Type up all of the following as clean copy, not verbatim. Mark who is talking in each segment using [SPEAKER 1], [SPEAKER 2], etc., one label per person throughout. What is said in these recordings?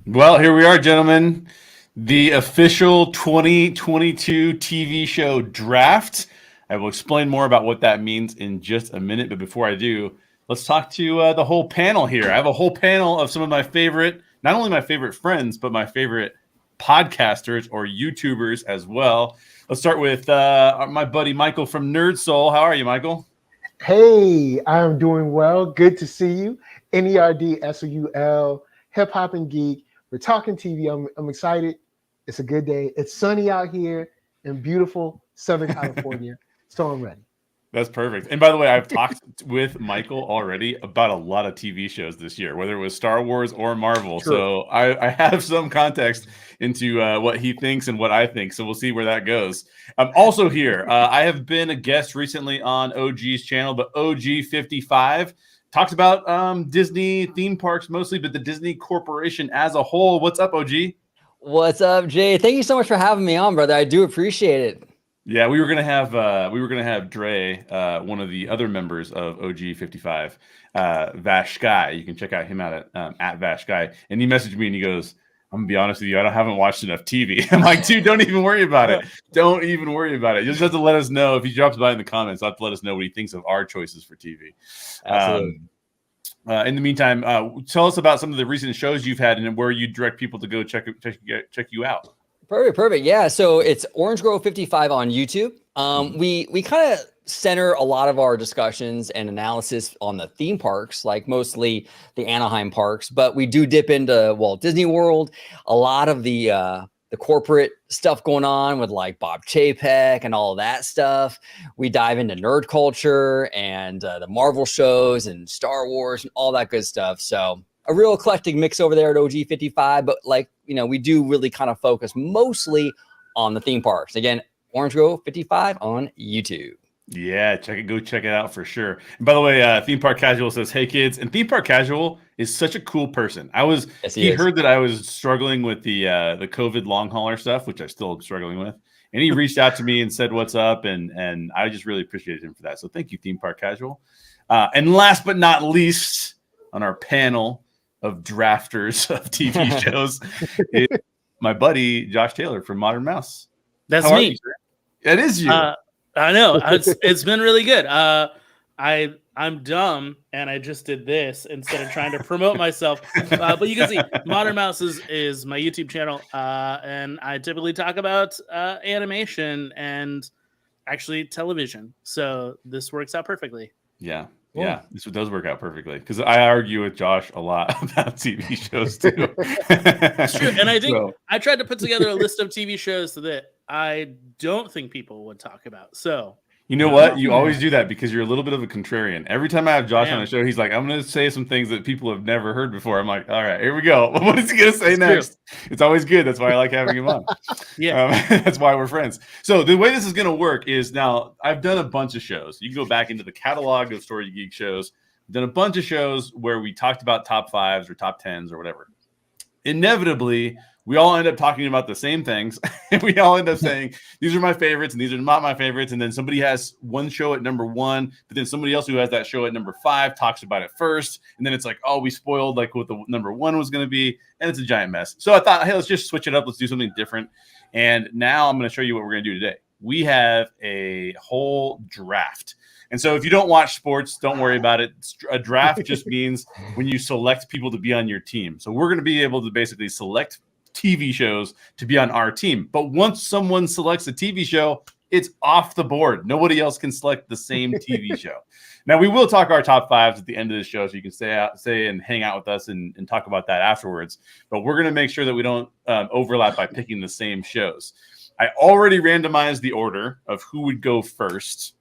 [SPEAKER 1] Well, here we are, gentlemen. The official 2022 TV show draft. I will explain more about what that means in just a minute. But before I do, let's talk to the whole panel here. I have a whole panel of some of my favorite, not only my favorite friends, but my favorite podcasters or YouTubers as well. Let's start with my buddy Michael from NERDSoul. How are you, Michael?
[SPEAKER 2] Hey, I'm doing well. Good to see you. NERDSoul, hip hop and geek. We're talking TV. I'm excited. It's a good day. It's sunny out here in beautiful Southern California, so I'm ready.
[SPEAKER 1] That's perfect. And by the way, I've talked with Michael already about a lot of TV shows this year, whether it was Star Wars or Marvel.
[SPEAKER 2] True.
[SPEAKER 1] So I have some context into what he thinks and what I think. So we'll see where that goes. I'm also here. I have been a guest recently on OG's channel, but OG55 talks about Disney theme parks mostly, but the Disney Corporation as a whole. What's up, OG?
[SPEAKER 3] What's up, Jay? Thank you so much for having me on, brother. I do appreciate it.
[SPEAKER 1] Yeah, we were gonna have Dre, one of the other members of OG55, Vash Sky. You can check out him out at Vash Sky. And he messaged me and he goes, "I'm gonna be honest with you, I haven't watched enough TV." I'm like, dude, don't even worry about it. Don't even worry about it. You just have to let us know if he drops by in the comments. I'll have to let us know what he thinks of our choices for TV.
[SPEAKER 3] Absolutely.
[SPEAKER 1] In the meantime, tell us about some of the recent shows you've had and where you direct people to go check you out.
[SPEAKER 3] Perfect. Yeah. So it's Orange Grove 55 on YouTube. We kind of center a lot of our discussions and analysis on the theme parks, like mostly the Anaheim parks, but we do dip into Walt Disney World, a lot of the corporate stuff going on with like Bob Chapek and all of that stuff. We dive into nerd culture and the Marvel shows and Star Wars and all that good stuff. So a real eclectic mix over there at OG55, but we do really kind of focus mostly on the theme parks. Again, Orange Grove 55 on YouTube.
[SPEAKER 1] Yeah, go check it out for sure. And by the way, Theme Park Casual says, "Hey kids," and Theme Park Casual is such a cool person. He heard that I was struggling with the COVID long hauler stuff, which I still am struggling with. And he reached out to me and said, "What's up?" And I just really appreciated him for that. So thank you, Theme Park Casual. And last but not least, on our panel of drafters of TV shows is my buddy Josh Taylor from Modern Mouse.
[SPEAKER 4] That's me.
[SPEAKER 1] That is you.
[SPEAKER 4] I know. It's been really good. I'm dumb and I just did this instead of trying to promote myself. But you can see Modern Mouse is my YouTube channel, and I typically talk about animation and actually television. So this works out perfectly.
[SPEAKER 1] Yeah. Cool. Yeah, this does work out perfectly because I argue with Josh a lot about TV shows too.
[SPEAKER 4] It's true, and I think I tried to put together a list of TV shows that I don't think people would talk about. So
[SPEAKER 1] you know what? You always do that because you're a little bit of a contrarian. Every time I have Josh on the show, he's like, "I'm going to say some things that people have never heard before." I'm like, "All right, here we go. What is he going to say next?" True. It's always good. That's why I like having him on. That's why we're friends. So the way this is going to work is now I've done a bunch of shows. You can go back into the catalog of Story Geek shows. I've done a bunch of shows where we talked about top fives or top tens or whatever. Inevitably, we all end up talking about the same things. And we all end up saying, these are my favorites and these are not my favorites. And then somebody has one show at number 1, but then somebody else who has that show at number 5 talks about it first. And then it's like, oh, we spoiled like what the number 1 was going to be. And it's a giant mess. So I thought, hey, let's just switch it up. Let's do something different. And now I'm going to show you what we're going to do today. We have a whole draft. And so if you don't watch sports, don't worry about it. A draft just means when you select people to be on your team. So we're going to be able to basically select TV shows to be on our team. But once someone selects a TV show, it's off the board. Nobody else can select the same TV show. Now, we will talk our top 5s at the end of the show, so you can stay and hang out with us and talk about that afterwards. But we're going to make sure that we don't overlap by picking the same shows. I already randomized the order of who would go first.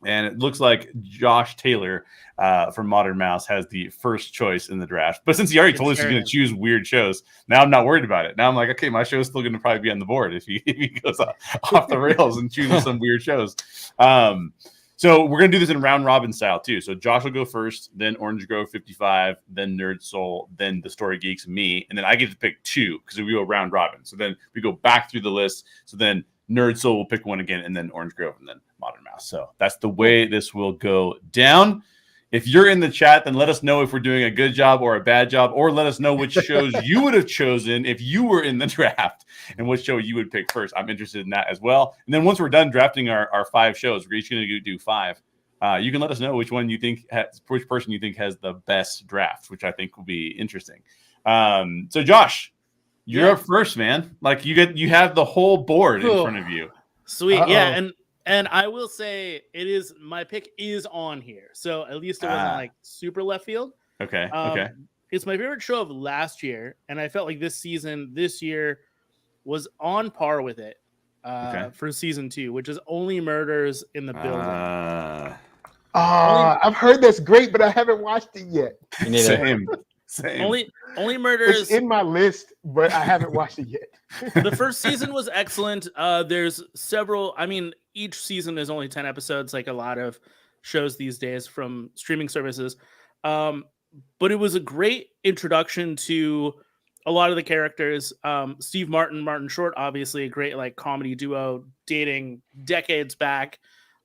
[SPEAKER 1] And it looks like Josh Taylor from Modern Mouse has the first choice in the draft. But since he already told us he's going to choose weird shows, now I'm not worried about it. Now I'm like, okay, my show is still going to probably be on the board if he goes off the rails and chooses some weird shows. So we're going to do this in round robin style too. So Josh will go first, then Orange Grove 55, then NERDSoul, then the Story Geeks, me. And then I get to pick 2 because we go round robin. So then we go back through the list. So then NERDSoul will pick one again, and then Orange Grove, and then Modern Mouse. So that's the way this will go down. If you're in the chat, then let us know if we're doing a good job or a bad job, or let us know which shows you would have chosen if you were in the draft and what show you would pick first. I'm interested in that as well. And then once we're done drafting our 5 shows, we're each going to do 5. You can let us know which one you think which person you think has the best draft, which I think will be interesting. So Josh, you're up first, man. Like you have the whole board in front of you.
[SPEAKER 4] Sweet. Yeah, and I will say my pick is on here. So at least it wasn't like super left field.
[SPEAKER 1] Okay.
[SPEAKER 4] It's my favorite show of last year, and I felt like this year was on par with it for season 2, which is Only Murders in the Building.
[SPEAKER 2] I've heard that's great, but I haven't watched it yet.
[SPEAKER 1] Same.
[SPEAKER 4] Only Murders.
[SPEAKER 2] It's in my list, but I haven't watched it yet.
[SPEAKER 4] The first season was excellent. There's several. I mean, each season is only 10 episodes, like a lot of shows these days from streaming services. But it was a great introduction to a lot of the characters. Steve Martin Short, obviously a great like comedy duo dating decades back.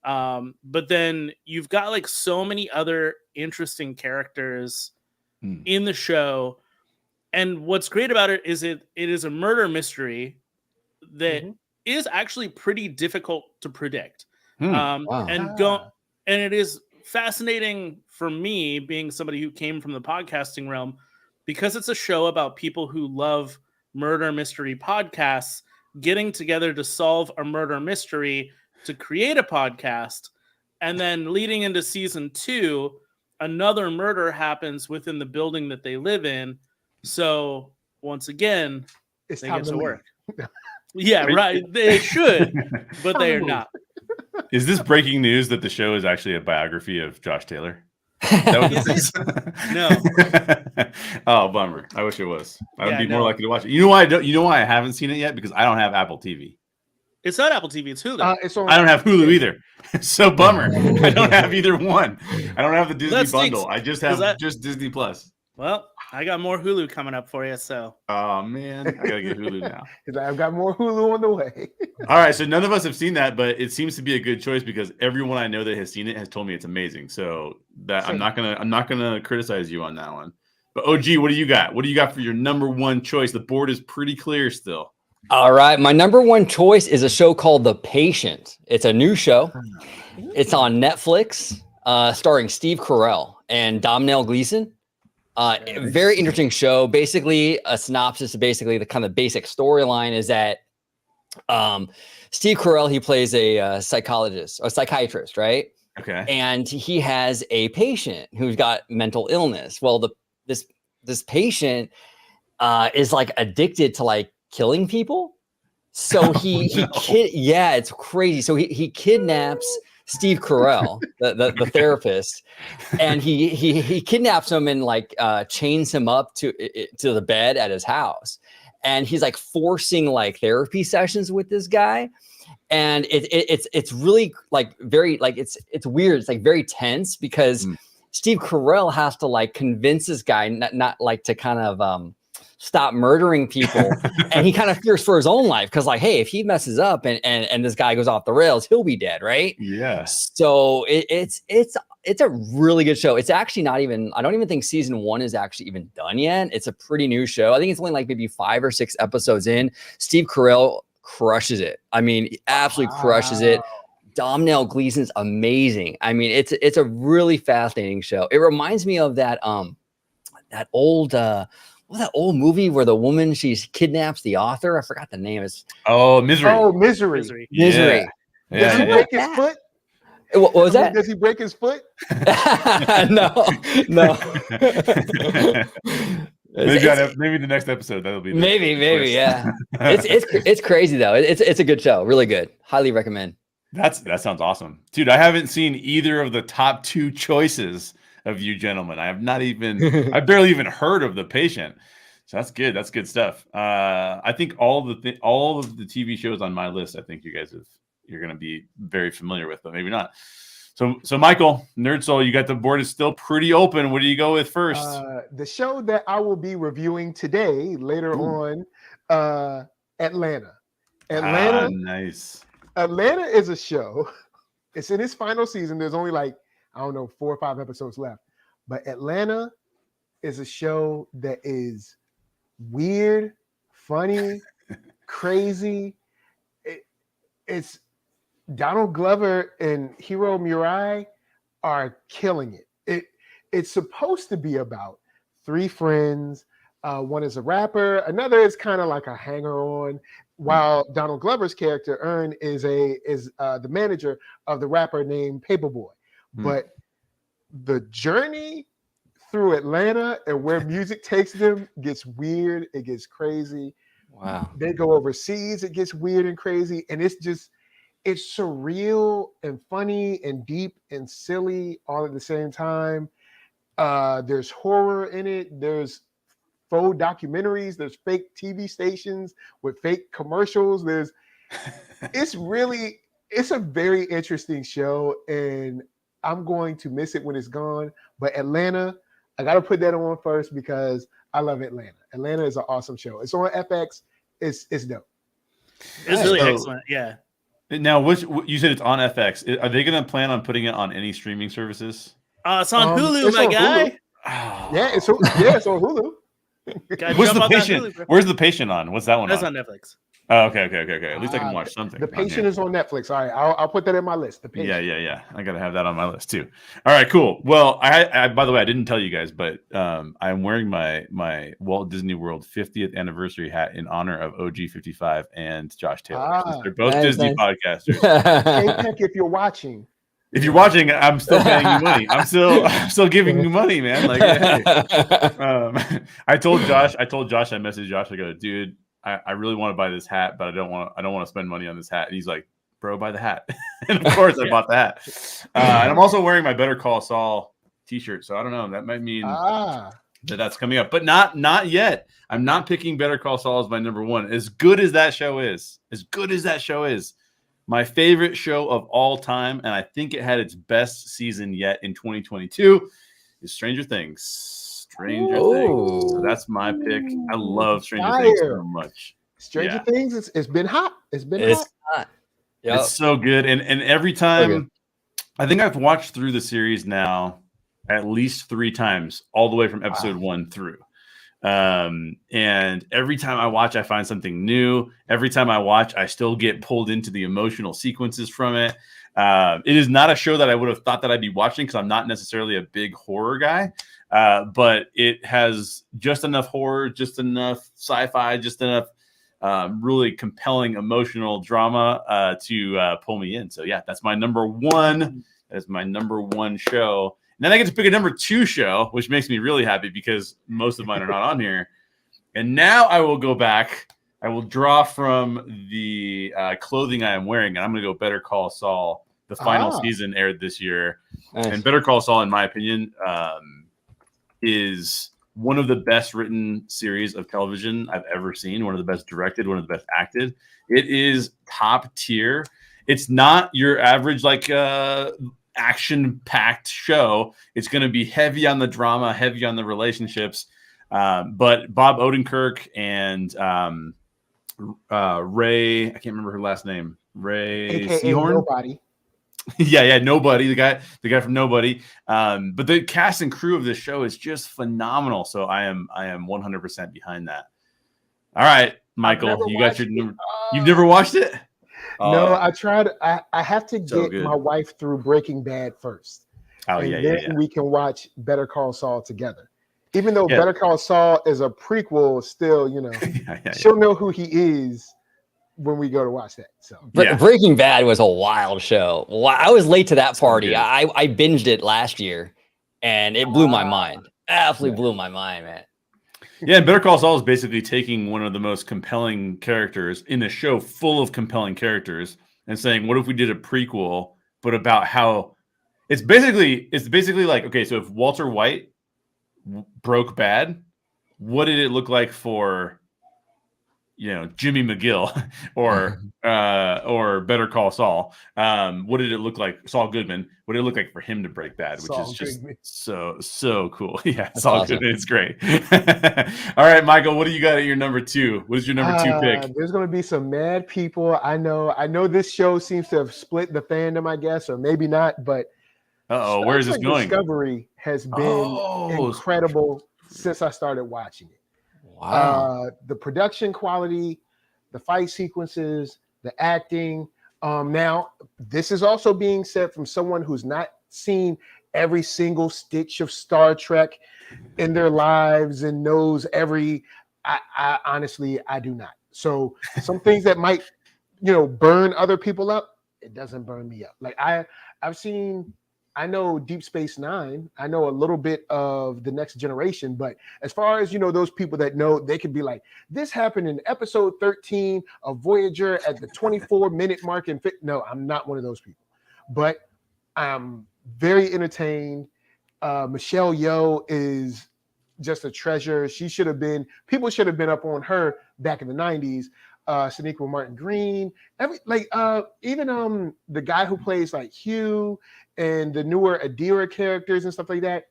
[SPEAKER 4] But then you've got like so many other interesting characters in the show. And what's great about it is it is a murder mystery that is actually pretty difficult to predict. And it is fascinating for me, being somebody who came from the podcasting realm, because it's a show about people who love murder mystery podcasts getting together to solve a murder mystery to create a podcast. And then leading into season 2, another murder happens within the building that they live in. So once again,
[SPEAKER 2] it's
[SPEAKER 4] they
[SPEAKER 2] time
[SPEAKER 4] get to
[SPEAKER 2] leave.
[SPEAKER 4] work. Yeah, right. They should, but they are not.
[SPEAKER 1] Is this breaking news that the show is actually a biography of Josh Taylor? Is that what this is?
[SPEAKER 4] No.
[SPEAKER 1] Oh, bummer. I wish it was. I would be more likely to watch it. You know why I haven't seen it yet? Because I don't have Apple TV.
[SPEAKER 4] It's not Apple TV. It's Hulu.
[SPEAKER 1] I don't have Hulu either. So bummer. I don't have either one. I don't have the Disney bundle. I just have just Disney Plus.
[SPEAKER 4] Well, I got more Hulu coming up for you. So.
[SPEAKER 1] Oh man, I gotta get Hulu now.
[SPEAKER 2] I've got more Hulu on the way.
[SPEAKER 1] All right, so none of us have seen that, but it seems to be a good choice because everyone I know that has seen it has told me it's amazing. So that I'm not gonna criticize you on that one. But OG, what do you got? What do you got for your number 1 choice? The board is pretty clear still.
[SPEAKER 3] All right, my number 1 choice is a show called The Patient. It's a new show. It's on Netflix, starring Steve Carell and Domhnall Gleeson. Very interesting show. Basically, a synopsis. Basically, the kind of basic storyline is that Steve Carell, he plays a psychiatrist, right?
[SPEAKER 1] Okay.
[SPEAKER 3] And he has a patient who's got mental illness. Well, this patient is like addicted to like killing people. So it's crazy. So he kidnaps Steve Carell, the therapist, and he kidnaps him and like chains him up to the bed at his house, and he's like forcing like therapy sessions with this guy, and it's really like very like it's weird. It's like very tense because Steve Carell has to like convince this guy not like to kind of stop murdering people, and he kind of fears for his own life because like, hey, if he messes up and this guy goes off the rails, he'll be dead, right?
[SPEAKER 1] Yeah.
[SPEAKER 3] So it's a really good show. It's actually not even, I don't even think season 1 is actually even done yet. It's a pretty new show. I think it's only like maybe 5 or 6 episodes in. Steve Carell crushes it. I mean, he absolutely crushes it. Domhnall Gleeson's amazing. I mean, it's a really fascinating show. It reminds me of that old that old movie where the woman, she kidnaps the author? I forgot the name. It's
[SPEAKER 1] Misery.
[SPEAKER 2] Oh, Misery.
[SPEAKER 3] Misery.
[SPEAKER 1] Yeah.
[SPEAKER 2] Does he break his foot?
[SPEAKER 3] What was that?
[SPEAKER 2] Does he break his foot?
[SPEAKER 3] No.
[SPEAKER 1] Maybe the next episode that'll be
[SPEAKER 3] maybe yeah. It's crazy though. It's a good show. Really good. Highly recommend.
[SPEAKER 1] That sounds awesome, dude. I haven't seen either of the top 2 choices of you gentlemen. I barely even heard of The Patient. So that's good. That's good stuff. I think all of the TV shows on my list, I think you're going to be very familiar with, but maybe not. So Michael, NERDSoul, you got the board is still pretty open. What do you go with first?
[SPEAKER 2] The show that I will be reviewing today, later on, Atlanta.
[SPEAKER 1] Nice.
[SPEAKER 2] Atlanta is a show. It's in its final season. There's only like, I don't know, 4 or 5 episodes left. But Atlanta is a show that is weird, funny, crazy. It's Donald Glover and Hiro Murai are killing it. It's supposed to be about 3 friends. One is a rapper, another is kind of like a hanger-on, while Donald Glover's character Earn is the manager of the rapper named Paperboy. But the journey through Atlanta and where music takes them gets weird. It gets crazy.
[SPEAKER 3] Wow.
[SPEAKER 2] They go overseas. It gets weird and crazy, and it's surreal and funny and deep and silly all at the same time. There's horror in it. There's faux documentaries. There's fake TV stations with fake commercials. It's a very interesting show, and I'm going to miss it when it's gone. But Atlanta, I got to put that on first because I love Atlanta. Atlanta is an awesome show. It's on FX. It's dope.
[SPEAKER 4] It's really excellent. Yeah.
[SPEAKER 1] Now, you said it's on FX. Are they going to plan on putting it on any streaming services?
[SPEAKER 4] It's on Hulu, my guy.
[SPEAKER 2] Hulu. Oh. Yeah, it's on Hulu.
[SPEAKER 1] Where's the patient on? What's that one?
[SPEAKER 4] That's on Netflix.
[SPEAKER 1] Oh, okay. At least I can watch something.
[SPEAKER 2] The Patient is on Netflix. All right, I'll put that in my list. The Patient.
[SPEAKER 1] Yeah. I gotta have that on my list too. All right, cool. Well, I by the way, I didn't tell you guys, but I'm wearing my Walt Disney World 50th anniversary hat in honor of OG55 and Josh Taylor. They're both Disney podcasters.
[SPEAKER 2] Hey, Peck, if you're watching.
[SPEAKER 1] If you're watching, I'm still paying you money. I'm still giving you money, man. Like, hey. I told Josh, I messaged Josh, I go, dude, I really want to buy this hat, but I don't want to spend money on this hat. And he's like, bro, buy the hat. And of course I bought the hat. And I'm also wearing my Better Call Saul t-shirt. So I don't know. That might mean that's coming up, but not yet. I'm not picking Better Call Saul as my number one. As good as that show is, my favorite show of all time, and I think it had its best season yet in 2022, is Stranger Things. So that's my pick. I love Stranger Things so much.
[SPEAKER 2] Stranger Things, it's been hot. It's hot.
[SPEAKER 1] Yep. It's so good. And every time, I think I've watched through the series now at least 3 times, all the way from episode 1 through. And every time I watch, I find something new. Every time I watch, I still get pulled into the emotional sequences from it. It is not a show that I would have thought that I'd be watching because I'm not necessarily a big horror guy. But it has just enough horror, just enough sci-fi, just enough really compelling emotional drama to pull me in. So yeah, that's my number one. That is my number one show. And then I get to pick a number 2 show, which makes me really happy because most of mine are not on here. And now I will go back. I will draw from the clothing I am wearing, and I'm going to go Better Call Saul. The final season aired this year. Nice. And Better Call Saul, in my opinion, is one of the best written series of television I've ever seen. One of the best directed, one of the best acted. It is top tier. It's not your average action-packed show. It's going to be heavy on the drama, heavy on the relationships. But Bob Odenkirk and Ray, I can't remember her last name. Ray Seahorn.
[SPEAKER 2] Nobody.
[SPEAKER 1] Yeah, Nobody, the guy from Nobody. But the cast and crew of this show is just phenomenal. So I am 100% behind that. All right, Michael, you got your number. You've never watched it?
[SPEAKER 2] No, I tried. I have to get my wife through Breaking Bad first. Then we can watch Better Call Saul together. Even though Better Call Saul is a prequel, still, she'll know who he is when we go to watch that. So
[SPEAKER 3] Breaking Bad was a wild show. I was late to that party. I binged it last year, and it blew my mind. Absolutely blew my mind, man.
[SPEAKER 1] Yeah, and Better Call Saul is basically taking one of the most compelling characters in a show full of compelling characters and saying, what if we did a prequel, but about how it's basically like, okay, so if Walter White broke bad, what did it look like for Jimmy McGill or Better Call Saul? What did it look like? Saul Goodman. What did it look like for him to break bad? Which Saul is just Goodman. so cool. Yeah,
[SPEAKER 3] that's
[SPEAKER 1] Saul
[SPEAKER 3] awesome.
[SPEAKER 1] Goodman. It's great. All right, Michael, what do you got at your number 2? What is your number 2 pick?
[SPEAKER 2] There's going to be some mad people. I know this show seems to have split the fandom, I guess, or maybe not, but
[SPEAKER 1] Uh-oh, where is this going?
[SPEAKER 2] Discovery has been incredible since I started watching it.
[SPEAKER 3] Wow.
[SPEAKER 2] The production quality, the fight sequences, the acting. Now, this is also being said from someone who's not seen every single stitch of Star Trek in their lives and knows every. I honestly, I do not. So some things that might, burn other people up, it doesn't burn me up. Like I've seen. I know Deep Space Nine. I know a little bit of The Next Generation, but as far as those people that know, they could be like, this happened in episode 13 of Voyager at the 24-minute mark. No, I'm not one of those people, but I'm very entertained. Michelle Yeoh is just a treasure. People should have been up on her back in the 90s. Sonequa Martin Green, even the guy who plays like Hugh and the newer Adira characters and stuff like that,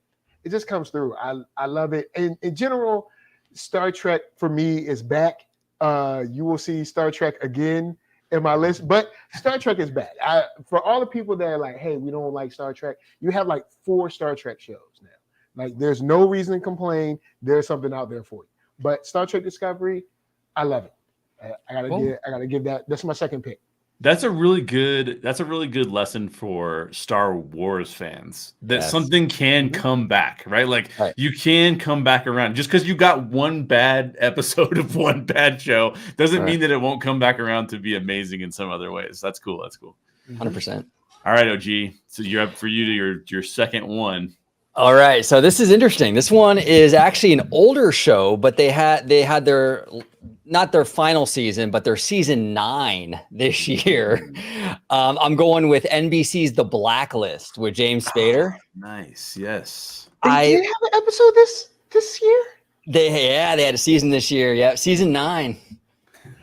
[SPEAKER 2] it just comes through. I love it. And in general, Star Trek for me is back. You will see Star Trek again in my list, but Star Trek is back. For all the people that are like, hey, we don't like Star Trek, you have like 4 Star Trek shows now. Like, there's no reason to complain. There's something out there for you. But Star Trek Discovery, I love it. I gotta give that. That's my second pick.
[SPEAKER 1] That's a really good lesson for Star Wars fans, that something can come back, right? Like you can come back around. Just because you got one bad episode of one bad show doesn't mean that it won't come back around to be amazing in some other ways. That's cool.
[SPEAKER 3] 100%.
[SPEAKER 1] All right, OG. So you're up for your second one.
[SPEAKER 3] All right. So this is interesting. This one is actually an older show, but they had their not their final season, but their season 9 this year. I'm going with NBC's The Blacklist with James Spader.
[SPEAKER 1] Nice. Yes.
[SPEAKER 2] They did have an episode this year?
[SPEAKER 3] They had a season this year. Yeah. Season 9.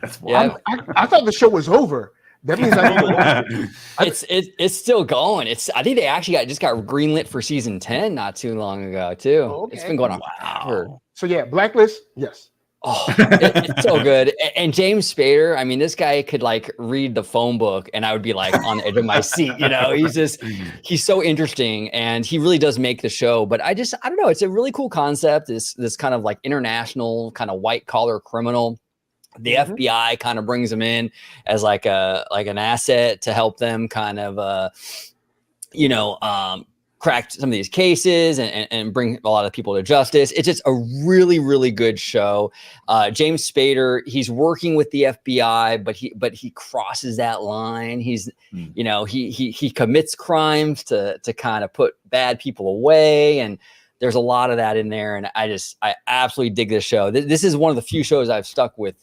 [SPEAKER 1] That's wild.
[SPEAKER 2] I thought the show was over. That means I need to watch it.
[SPEAKER 3] It's still going. I think they actually just got greenlit for season 10 not too long ago too.
[SPEAKER 2] Oh, okay.
[SPEAKER 3] It's been going on forever.
[SPEAKER 2] So yeah, Blacklist, yes.
[SPEAKER 3] Oh, it's so good. And James Spader, I mean, this guy could like read the phone book and I would be like on the edge of my seat, he's so interesting and he really does make the show. But I don't know. It's a really cool concept. This kind of like international kind of white collar criminal. The FBI kind of brings him in as like an asset to help them kind of, crack some of these cases and bring a lot of people to justice. It's just a really, really good show. James Spader, he's working with the FBI, but he crosses that line. He's, he commits crimes to kind of put bad people away. And there's a lot of that in there. And I absolutely dig this show. This is one of the few shows I've stuck with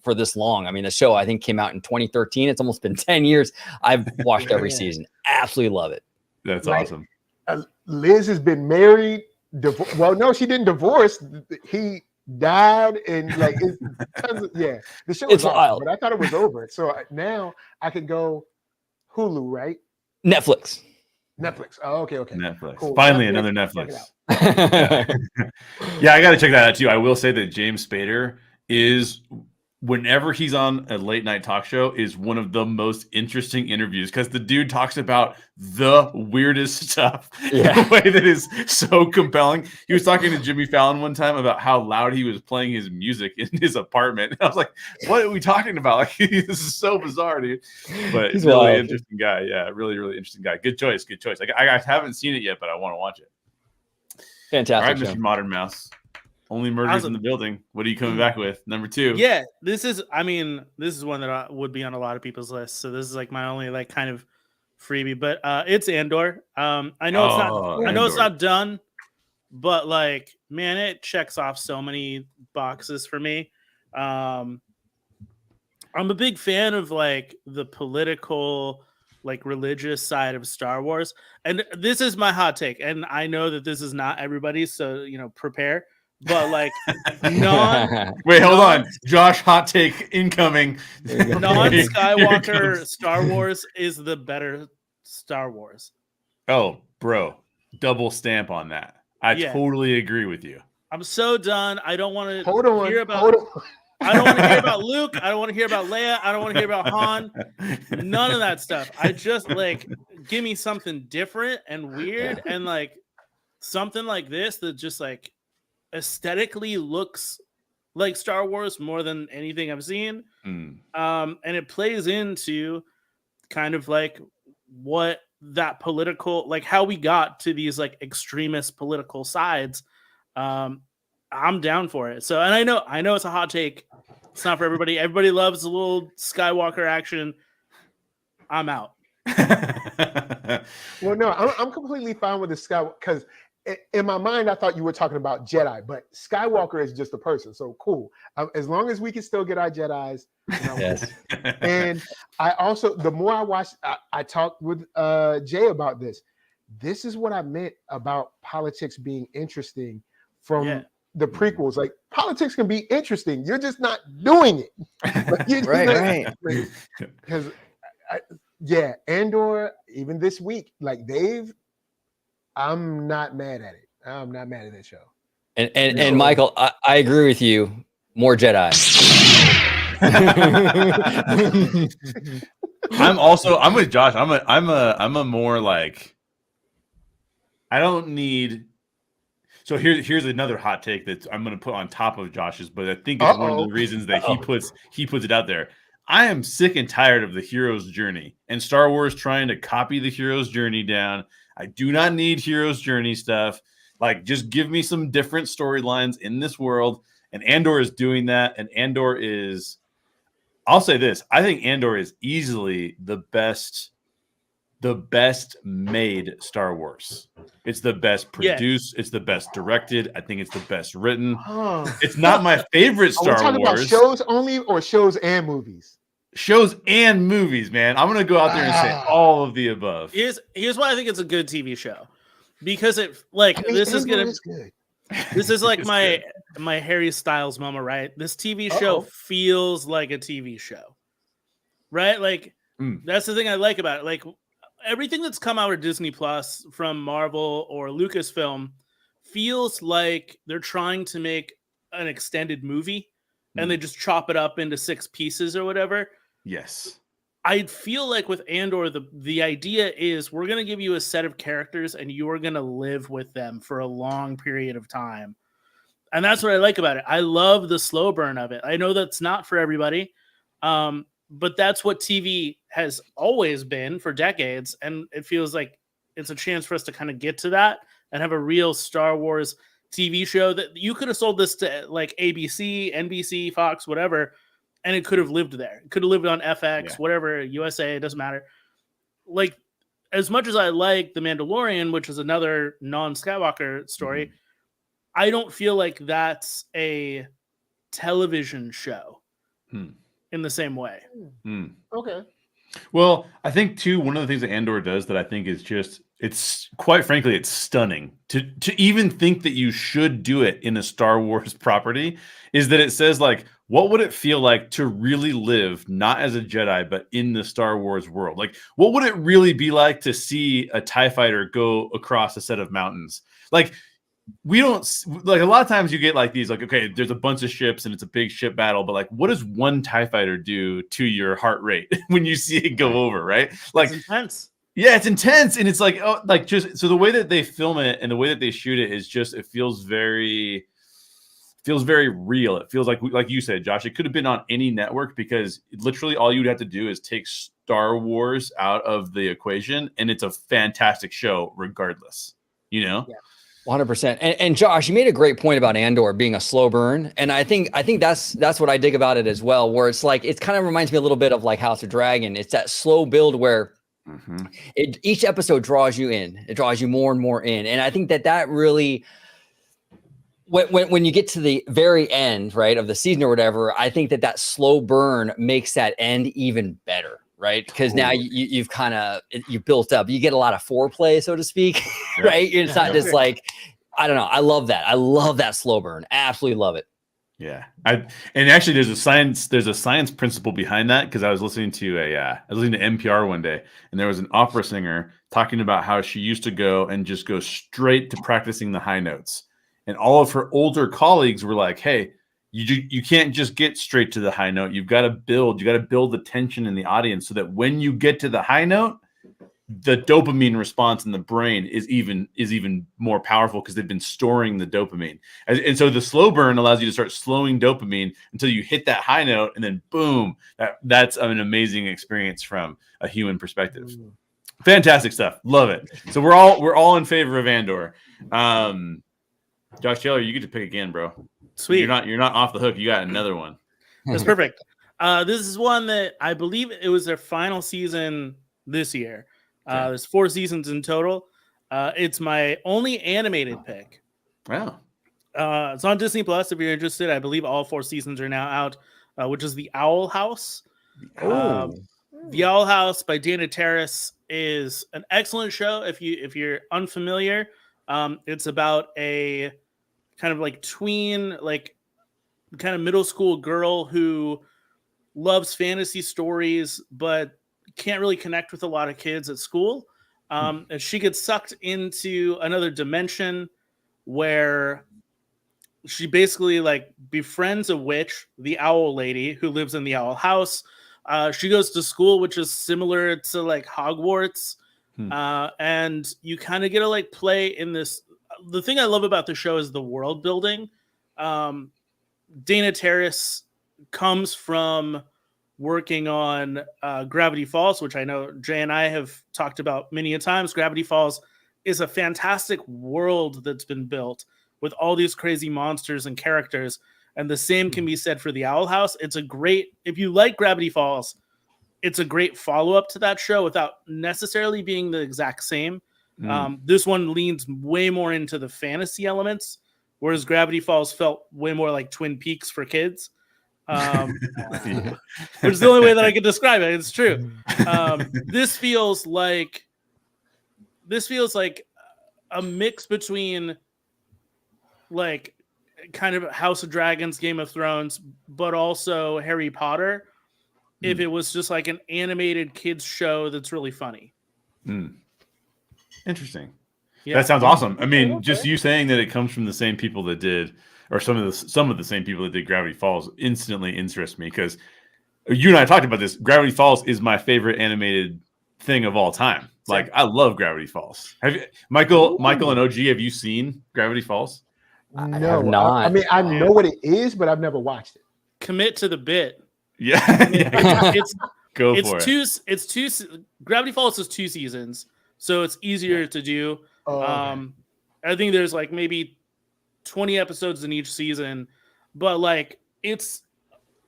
[SPEAKER 3] for this long. I mean, the show I think came out in 2013. It's almost been 10 years. I've watched every season. Absolutely love it.
[SPEAKER 1] That's awesome.
[SPEAKER 2] Liz has been married. Well, no, she didn't divorce. He died, and the show is wild. But I thought it was over. So now I could go Hulu, right?
[SPEAKER 3] Netflix.
[SPEAKER 2] Oh, okay.
[SPEAKER 1] Netflix.
[SPEAKER 2] Cool.
[SPEAKER 1] Finally, another Netflix. Yeah, I got to check that out too. I will say that James Spader is, whenever he's on a late night talk show, is one of the most interesting interviews because the dude talks about the weirdest stuff in a way that is so compelling. He was talking to Jimmy Fallon one time about how loud he was playing his music in his apartment. And I was like, what are we talking about? Like, this is so bizarre, dude. But he's a really interesting guy. Yeah, really, really interesting guy. Good choice. Like, I haven't seen it yet, but I want to watch it.
[SPEAKER 3] Fantastic.
[SPEAKER 1] All right, Mr. Modern Mouse. Only Murders in the Building. What are you coming back with? Number 2.
[SPEAKER 4] Yeah, this is one that would be on a lot of people's lists. So this is like my only like kind of freebie, but it's Andor. I know it's not done, but like, man, it checks off so many boxes for me. I'm a big fan of like the political, like religious side of Star Wars. And this is my hot take. And I know that this is not everybody's, so prepare. But like
[SPEAKER 1] wait, hold on. Josh, hot take incoming.
[SPEAKER 4] Non-Skywalker Star Wars is the better Star Wars.
[SPEAKER 1] Oh, bro. Double stamp on that. I totally agree with you.
[SPEAKER 4] I'm so done. I don't want to
[SPEAKER 2] hear about
[SPEAKER 4] I don't want to hear about Luke. I don't want to hear about Leia. I don't want to hear about Han. None of that stuff. I just like give me something different and weird and like something like this that just like aesthetically looks like Star Wars more than anything I've seen. And it plays into kind of like what that political, like how we got to these like extremist political sides. I'm down for it. So, and I know it's a hot take. It's not for everybody. Everybody loves a little Skywalker action. I'm out.
[SPEAKER 2] Well, no, I'm completely fine with the Skywalker because in my mind I thought you were talking about Jedi, but Skywalker is just a person. So cool. As long as we can still get our Jedis.
[SPEAKER 3] Yes.
[SPEAKER 2] And I also, the more I watched, I talked with Jay about this. This is what I meant about politics being interesting from the prequels. Like politics can be interesting. You're just not doing it. Right. Because Andor, even this week, like I'm not mad at it. I'm not mad at that show.
[SPEAKER 3] And Michael, I agree with you. More Jedi.
[SPEAKER 1] I'm with Josh. I'm a more like, I don't need. So here's another hot take that I'm going to put on top of Josh's, but I think it's one of the reasons that he puts it out there. I am sick and tired of the hero's journey and Star Wars trying to copy the hero's journey down. I do not need hero's journey stuff. Like, just give me some different storylines in this world. And Andor is doing that. And Andor is, I'll say this, I think Andor is easily the best made Star Wars. It's the best produced. It's the best directed. I think it's the best written. It's not my favorite Star Wars. Are we talking about
[SPEAKER 2] shows only or shows and movies?
[SPEAKER 1] Shows and movies, man. I'm going to go out there and say all of the above.
[SPEAKER 4] Here's why I think it's a good TV show. Because this is like my Harry Styles moment, right? This TV show feels like a TV show. Right? Like that's the thing I like about it. Like everything that's come out of Disney Plus from Marvel or Lucasfilm feels like they're trying to make an extended movie and they just chop it up into 6 pieces or whatever.
[SPEAKER 1] Yes.
[SPEAKER 4] I feel like with Andor, the idea is we're going to give you a set of characters and you are going to live with them for a long period of time. And that's what I like about it. I love the slow burn of it. I know that's not for everybody, but that's what TV has always been for decades. And it feels like it's a chance for us to kind of get to that and have a real Star Wars TV show that you could have sold this to like ABC, NBC, Fox, whatever, and it could have lived there. It could have lived on FX, whatever, USA, it doesn't matter. Like, as much as I like The Mandalorian, which is another non-Skywalker story, I don't feel like that's a television show in the same way.
[SPEAKER 2] Okay.
[SPEAKER 1] Well, I think too, one of the things that Andor does that I think is just, it's quite frankly, it's stunning to even think that you should do it in a Star Wars property, is that it says like, what would it feel like to really live not as a Jedi, but in the Star Wars world? Like, what would it really be like to see a TIE fighter go across a set of mountains? Like, we don't, like, a lot of times you get like these, like, okay, there's a bunch of ships and it's a big ship battle, but like, what does one TIE fighter do to your heart rate when you see it go over, right? Like,
[SPEAKER 4] it's intense.
[SPEAKER 1] Yeah, it's intense. And it's like, oh, like, just, so the way that they film it and the way that they shoot it is just, it feels very real. It feels like you said, Josh, it could have been on any network because literally all you'd have to do is take Star Wars out of the equation and it's a fantastic show regardless, you know?
[SPEAKER 3] Yeah. 100%. And Josh, you made a great point about Andor being a slow burn. And I think that's what I dig about it as well, where it's like, it kind of reminds me a little bit of like House of Dragon. It's that slow build where each episode draws you in. It draws you more and more in. And I think that really, when you get to the very end, right, of the season or whatever, I think that slow burn makes that end even better, right? Because now you've kind of, you built up, you get a lot of foreplay, so to speak, right? It's not just like, I don't know. I love that. I love that slow burn. Absolutely love it.
[SPEAKER 1] Yeah. And actually there's a science principle behind that. Cause I was listening to NPR one day and there was an opera singer talking about how she used to go and just go straight to practicing the high notes. And all of her older colleagues were like, hey, you can't just get straight to the high note. You've got to build the tension in the audience so that when you get to the high note, the dopamine response in the brain is even more powerful because they've been storing the dopamine. And so the slow burn allows you to start slowing dopamine until you hit that high note, and then boom, that's an amazing experience from a human perspective. Fantastic stuff. Love it. So we're all in favor of Andor. Josh Taylor, you get to pick again, bro.
[SPEAKER 4] Sweet.
[SPEAKER 1] You're not off the hook. You got another one.
[SPEAKER 4] That's perfect. This is one that I believe it was their final season this year. There's 4 seasons in total. It's my only animated pick.
[SPEAKER 1] Wow.
[SPEAKER 4] It's on Disney Plus if you're interested. I believe all 4 seasons are now out, which is The Owl House. The Owl House by Dana Terrace is an excellent show. If you're unfamiliar, it's about a kind of like tween, like kind of middle school girl who loves fantasy stories, but can't really connect with a lot of kids at school. And she gets sucked into another dimension where she basically like befriends a witch, the owl lady, who lives in the owl house. She goes to school, which is similar to like Hogwarts. And you kind of get to like play in this. The thing I love about the show is the world building. Dana Terrace comes from working on Gravity Falls, which I know Jay and I have talked about many a times. Gravity Falls is a fantastic world that's been built with all these crazy monsters and characters. And the same can be said for the Owl House. It's a great, if you like Gravity Falls, it's a great follow-up to that show without necessarily being the exact same. This one leans way more into the fantasy elements, whereas Gravity Falls felt way more like Twin Peaks for kids. Which is the only way that I can describe it. It's true. This feels like a mix between like kind of House of Dragons, Game of Thrones, but also Harry Potter. If it was just like an animated kids show that's really funny.
[SPEAKER 1] Interesting.
[SPEAKER 4] Yeah.
[SPEAKER 1] That sounds awesome. I mean, just you saying that it comes from the same people that did, or some of the same people that did Gravity Falls, instantly interests me, because you and I talked about this. Gravity Falls is my favorite animated thing of all time. Like, I love Gravity Falls. Have you, Michael and OG? Have you seen Gravity Falls?
[SPEAKER 2] No,
[SPEAKER 3] I have not.
[SPEAKER 2] I mean, I know what it is, but I've never watched it.
[SPEAKER 4] Commit to the bit.
[SPEAKER 1] Yeah,
[SPEAKER 4] Gravity Falls is 2 seasons, so it's easier to do. I think there's like maybe 20 episodes in each season, but like it's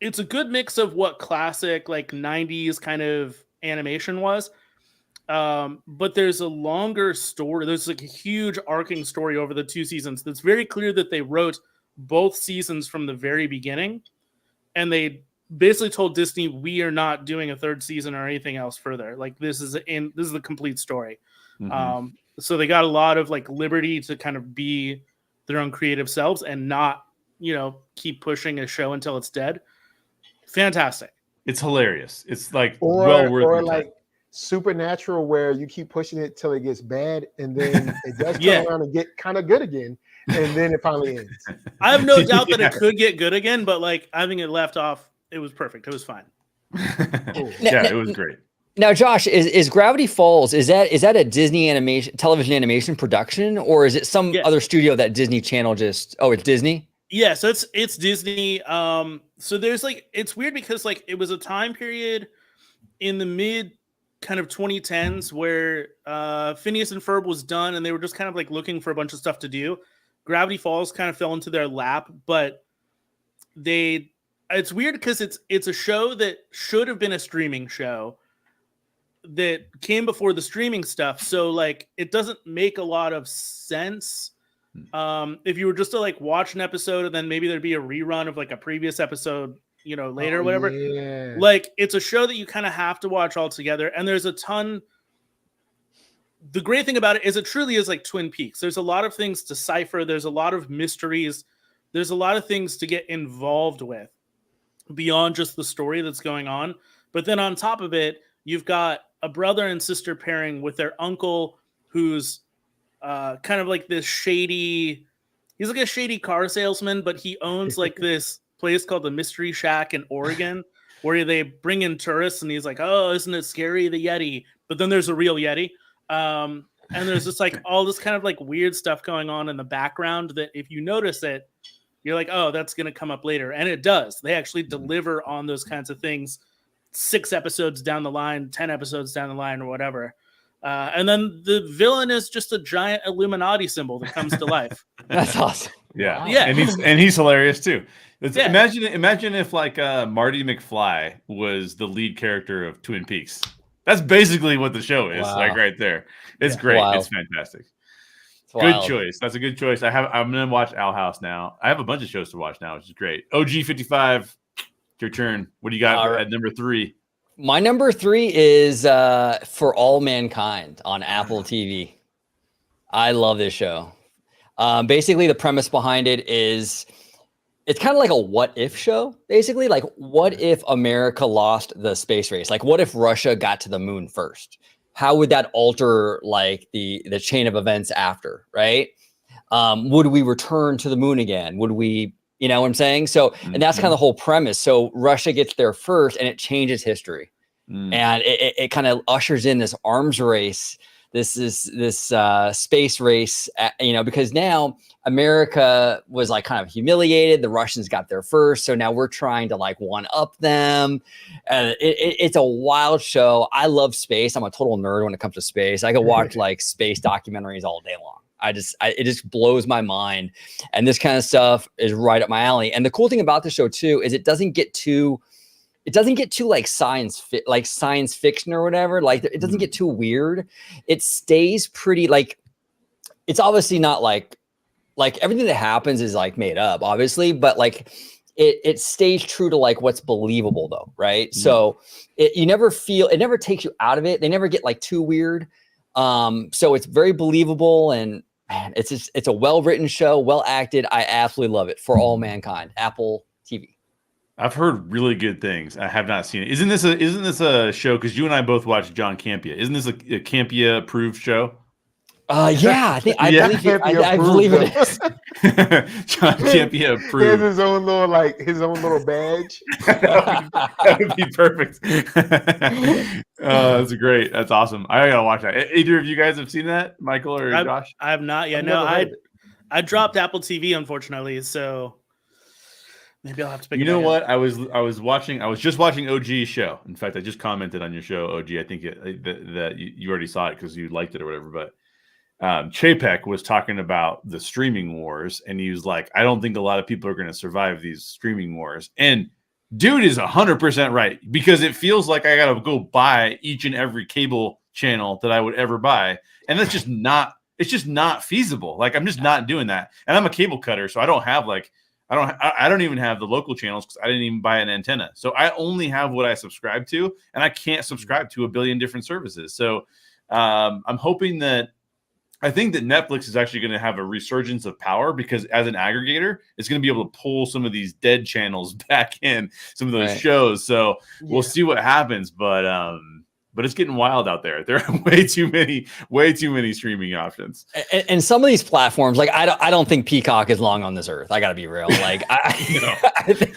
[SPEAKER 4] a good mix of what classic like 90s kind of animation was. But there's a longer story. There's like a huge arcing story over the 2 seasons. That's very clear that they wrote both seasons from the very beginning, and they basically told Disney, we are not doing a 3rd season or anything else further. Like this is the complete story. So they got a lot of like liberty to kind of be their own creative selves and not, keep pushing a show until it's dead. Fantastic.
[SPEAKER 1] It's hilarious. It's like
[SPEAKER 2] or like Supernatural, where you keep pushing it till it gets bad, and then it does turn around and get kind of good again, and then it finally ends.
[SPEAKER 4] I have no doubt that it could get good again, but like I think it left off. It was perfect. It was fine.
[SPEAKER 1] It was great.
[SPEAKER 3] Now, Josh, is Gravity Falls, is that a Disney television animation production, or is it some other studio that Disney Channel it's Disney?
[SPEAKER 4] Yeah, so it's Disney. So there's like, it's weird because like it was a time period in the mid kind of 2010s where Phineas and Ferb was done, and they were just kind of like looking for a bunch of stuff to do. Gravity Falls kind of fell into their lap, but it's weird because it's a show that should have been a streaming show that came before the streaming stuff. So like, it doesn't make a lot of sense. If you were just to like watch an episode and then maybe there'd be a rerun of like a previous episode, later or whatever.
[SPEAKER 2] Yeah.
[SPEAKER 4] Like it's a show that you kind of have to watch all together. And there's a ton. The great thing about it is it truly is like Twin Peaks. There's a lot of things to decipher. There's a lot of mysteries. There's a lot of things to get involved with beyond just the story that's going on. But then on top of it, you've got a brother and sister pairing with their uncle, who's kind of like this shady. He's like a shady car salesman, but he owns like this place called the Mystery Shack in Oregon, where they bring in tourists, and he's like, "Oh, isn't it scary, the Yeti?" But then there's a real Yeti, and there's just like all this kind of like weird stuff going on in the background that if you notice it, you're like, "Oh, that's gonna come up later," and it does. They actually deliver on those kinds of things 6 episodes down the line, 10 episodes down the line, or whatever. And then the villain is just a giant Illuminati symbol that comes to life.
[SPEAKER 3] That's awesome.
[SPEAKER 1] Yeah,
[SPEAKER 3] Wow.
[SPEAKER 4] Yeah.
[SPEAKER 1] and he's hilarious too.
[SPEAKER 4] Yeah.
[SPEAKER 1] Imagine if like Marty McFly was the lead character of Twin Peaks. That's basically what the show is,
[SPEAKER 3] Wow.
[SPEAKER 1] like right there. It's
[SPEAKER 4] Yeah.
[SPEAKER 1] great.
[SPEAKER 3] Wow.
[SPEAKER 1] It's fantastic.
[SPEAKER 3] It's
[SPEAKER 1] Good
[SPEAKER 3] wild.
[SPEAKER 1] choice. That's a good choice. I'm gonna watch Owl House now. I have a bunch of shows to watch now, which is great. OG55, your turn. What do you got
[SPEAKER 3] All right.
[SPEAKER 1] at number 3?
[SPEAKER 3] My number 3 is For All Mankind on Apple TV. I love this show. Basically, the premise behind it is it's kind of like a what if show. Basically, like what if America lost the space race? Like what if Russia got to the moon first? How would that alter like the chain of events after? Right? Would we return to the moon again? Would we? You know what I'm saying? So, and that's kind of the whole premise. So Russia gets there first and it changes history. And it kind of ushers in this arms race, this space race, you know, because now America was like kind of humiliated. The Russians got there first. So now we're trying to like one up them. It's a wild show. I love space. I'm a total nerd when it comes to space. I could watch like space documentaries all day long. It just blows my mind. And this kind of stuff is right up my alley. And the cool thing about the show too, is it doesn't get too like science fiction or whatever. Like it doesn't get too weird. It stays pretty like, it's obviously not like everything that happens is like made up, obviously, but like it stays true to like what's believable though. Right. So it never takes you out of it. They never get like too weird. So it's very believable, and man, it's a well-written show, well acted. I absolutely love it. For All Mankind, Apple TV.
[SPEAKER 1] I've heard really good things. I have not seen it. Isn't this a show? Because you and I both watched John Campea. Isn't this a Campea approved show?
[SPEAKER 3] Yeah, I believe it is.
[SPEAKER 1] John Campea
[SPEAKER 2] He has
[SPEAKER 1] approved.
[SPEAKER 2] his own little badge.
[SPEAKER 1] That would be perfect. That's great. That's awesome. I gotta watch that. Either of you guys have seen that, Michael or Josh?
[SPEAKER 4] I have not yet.
[SPEAKER 2] I've
[SPEAKER 4] No,
[SPEAKER 2] never heard of it.
[SPEAKER 4] I dropped Apple TV, unfortunately, so maybe I'll have to pick it
[SPEAKER 1] You know
[SPEAKER 4] back up.
[SPEAKER 1] what? I was just watching OG's show. In fact, I just commented on your show, OG. I think that you already saw it because you liked it or whatever. But Chapek was talking about the streaming wars, and he was like, I don't think a lot of people are going to survive these streaming wars. And dude is 100% right, because it feels like I got to go buy each and every cable channel that I would ever buy. And that's just not, it's just not feasible. Like, I'm just not doing that. And I'm a cable cutter, so I don't have like, I don't even have the local channels because I didn't even buy an antenna. So I only have what I subscribe to, and I can't subscribe to a billion different services. So I'm hoping that, I think that Netflix is actually going to have a resurgence of power, because as an aggregator, it's going to be able to pull some of these dead channels back in, some of those shows. So we'll see what happens, but it's getting wild out there. There are way too many streaming options.
[SPEAKER 3] And some of these platforms, like I don't think Peacock is long on this earth. I got to be real. Like I think,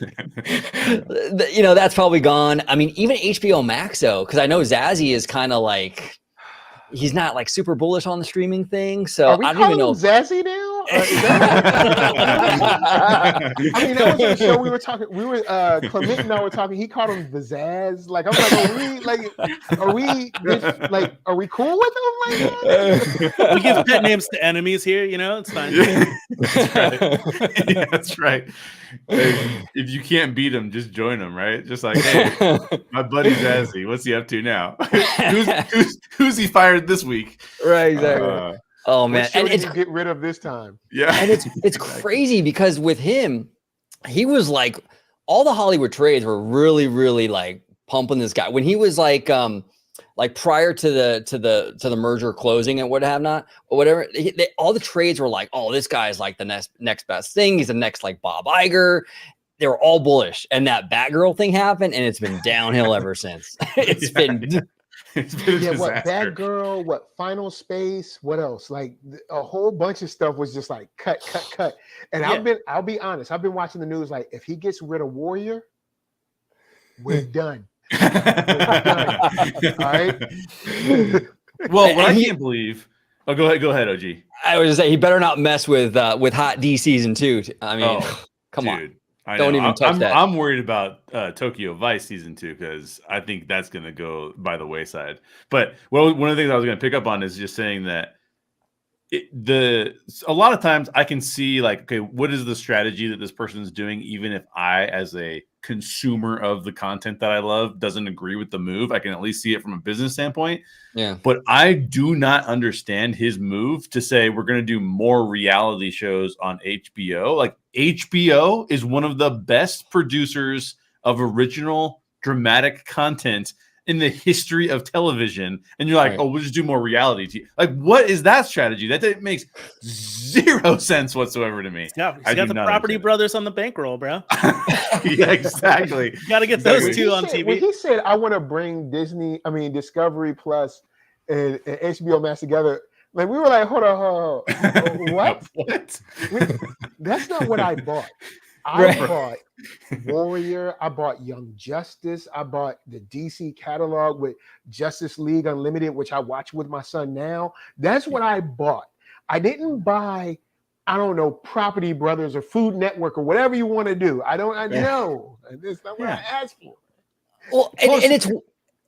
[SPEAKER 3] you know, that's probably gone. I mean, even HBO Max though, because I know Zazie is kind of like, he's not like super bullish on the streaming thing. So
[SPEAKER 2] Are we
[SPEAKER 3] I don't even know.
[SPEAKER 2] Zazie now? I mean, that was a show we were talking. Clement and I were talking. He called him the Zaz. Like, I'm like, are we cool with him? Like,
[SPEAKER 4] We give pet names to enemies here, you know, it's fine.
[SPEAKER 1] Yeah, that's right. Yeah, that's right. If you can't beat him, just join him, right? Just like, hey, my buddy Zazie, what's he up to now? who's he fired this week?
[SPEAKER 3] Right, exactly. Oh man,
[SPEAKER 2] and it's get rid of this time.
[SPEAKER 1] Yeah,
[SPEAKER 3] and it's crazy because with him, he was like, all the Hollywood trades were really like pumping this guy when he was like prior to the merger closing and what have not or whatever. All the trades were like, oh, this guy's like the next best thing. He's the next like Bob Iger. They were all bullish, and that Batgirl thing happened, and it's been downhill ever since. It's been
[SPEAKER 1] It's been a
[SPEAKER 2] Yeah, what
[SPEAKER 1] disaster.
[SPEAKER 2] Batgirl, what Final Space, what else? Like a whole bunch of stuff was just like cut. And
[SPEAKER 4] Yeah.
[SPEAKER 2] I'll be honest, I've been watching the news. Like, if he gets rid of Warrior, we're done. All right.
[SPEAKER 1] Well, what I can't believe. Oh, go ahead, OG.
[SPEAKER 3] I was just say he better not mess with Hot D season 2. I mean, come on.
[SPEAKER 1] I
[SPEAKER 3] Don't
[SPEAKER 1] know.
[SPEAKER 3] even touch that.
[SPEAKER 1] I'm worried about Tokyo Vice season 2 because I think that's going to go by the wayside. But one of the things I was going to pick up on is just saying that a lot of times I can see like, okay, what is the strategy that this person is doing? Even if I, as a consumer of the content that I love, doesn't agree with the move, I can at least see it from a business standpoint.
[SPEAKER 3] Yeah.
[SPEAKER 1] But I do not understand his move to say we're going to do more reality shows on HBO. Like, HBO is one of the best producers of original dramatic content in the history of television, and you're like,
[SPEAKER 3] Right.
[SPEAKER 1] oh, we'll just do more reality TV. Like, what is that strategy? That makes zero sense whatsoever to me.
[SPEAKER 4] He's got the Property Brothers on the bankroll, bro.
[SPEAKER 1] Yeah, exactly.
[SPEAKER 4] You got to get those two on TV.
[SPEAKER 2] When he said, I want to bring Discovery Plus and HBO Max together, like, we were like, hold on. What?
[SPEAKER 1] What?
[SPEAKER 2] That's not what I bought. I bought Warrior. I bought Young Justice. I bought the DC catalog with Justice League Unlimited, which I watch with my son now. That's what I bought. I didn't buy, I don't know, Property Brothers or Food Network or whatever you want to do. I know. That's not what I asked for.
[SPEAKER 3] Well, and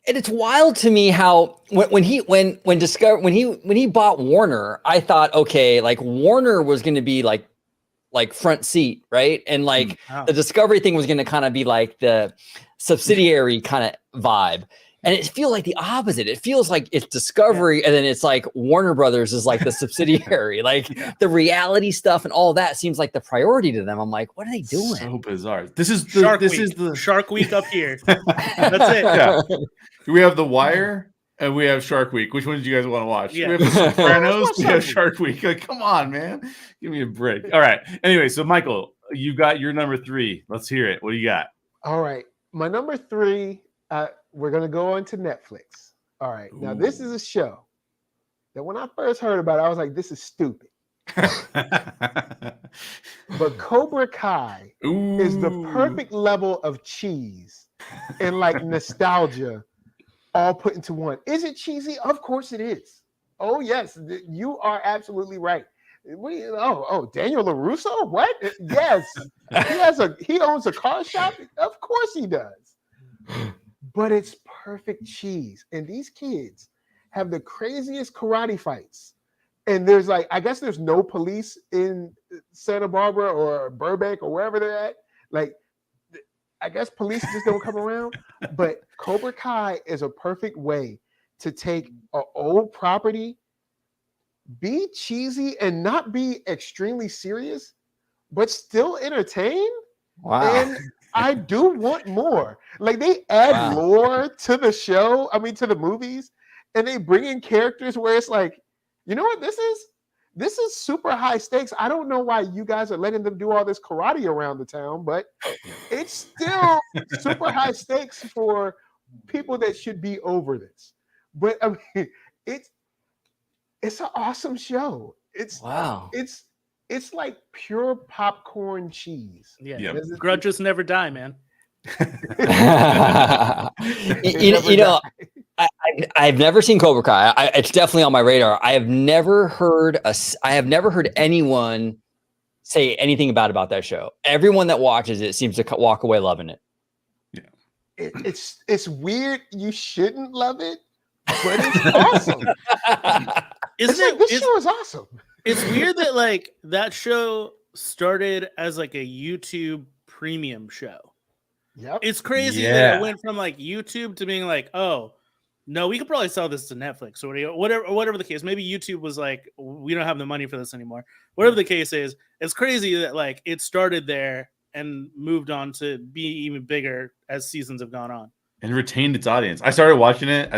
[SPEAKER 3] it's wild to me how when he bought Warner, I thought, okay, like Warner was going to be like front seat, right? And like the Discovery thing was going to kind of be like the subsidiary kind of vibe. And it feels like the opposite. It feels like it's Discovery, and then it's like Warner Brothers is like the subsidiary. Like the reality stuff and all that seems like the priority to them. I'm like, what are they doing?
[SPEAKER 1] So bizarre. This is the
[SPEAKER 4] Shark Week up here. That's it.
[SPEAKER 1] Yeah. We have The Wire and we have Shark Week. Which one did you guys want to watch?
[SPEAKER 4] Yeah.
[SPEAKER 1] We have The Sopranos. We have Shark Week. Like, come on, man. Give me a break. All right. Anyway, so Michael, you got your number 3. Let's hear it. What do you got?
[SPEAKER 2] All right. My number 3, we're going to go on to Netflix. All right. Now, this is a show that when I first heard about it, I was like, this is stupid. But Cobra Kai is the perfect level of cheese and like nostalgia all put into one. Is it cheesy? Of course it is. Oh, yes. You are absolutely right. Daniel LaRusso? What? Yes. He owns a car shop? Of course he does. But it's perfect cheese. And these kids have the craziest karate fights. And there's like, I guess there's no police in Santa Barbara or Burbank or wherever they're at. Like, I guess police just don't come around. But Cobra Kai is a perfect way to take an old property, be cheesy and not be extremely serious, but still entertain.
[SPEAKER 3] Wow.
[SPEAKER 2] And I do want more. Like, they add lore to the show, to the movies, and they bring in characters where it's like, you know what this is? This is super high stakes. I don't know why you guys are letting them do all this karate around the town, but it's still super high stakes for people that should be over this. But it's an awesome show. It's like pure popcorn cheese.
[SPEAKER 4] Yeah.
[SPEAKER 1] Yep.
[SPEAKER 4] Grudges never die, man.
[SPEAKER 3] I've never seen Cobra Kai. It's definitely on my radar. I have never heard anyone say anything about that show. Everyone that watches it seems to walk away loving it.
[SPEAKER 1] Yeah,
[SPEAKER 2] it's weird. You shouldn't love it, but it's awesome. This show is awesome.
[SPEAKER 4] It's weird that like that show started as like a YouTube premium show.
[SPEAKER 2] Yep.
[SPEAKER 4] It's crazy that it went from like YouTube to being like, oh, no, we could probably sell this to Netflix or whatever the case. Maybe YouTube was like, we don't have the money for this anymore. Whatever the case is, it's crazy that like it started there and moved on to be even bigger as seasons have gone on.
[SPEAKER 1] And retained its audience. I started watching it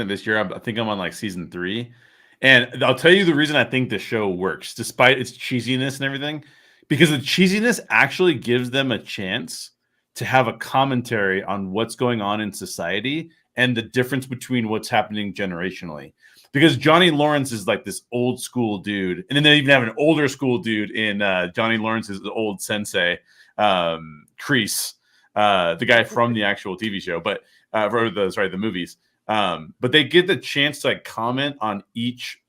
[SPEAKER 1] this year. I think I'm on like season 3. And I'll tell you the reason I think the show works, despite its cheesiness and everything, because the cheesiness actually gives them a chance to have a commentary on what's going on in society and the difference between what's happening generationally. Because Johnny Lawrence is like this old school dude, and then they even have an older school dude in Johnny Lawrence's old sensei, Kreese, the guy from the actual TV show, but the movies. But they get the chance to like comment on each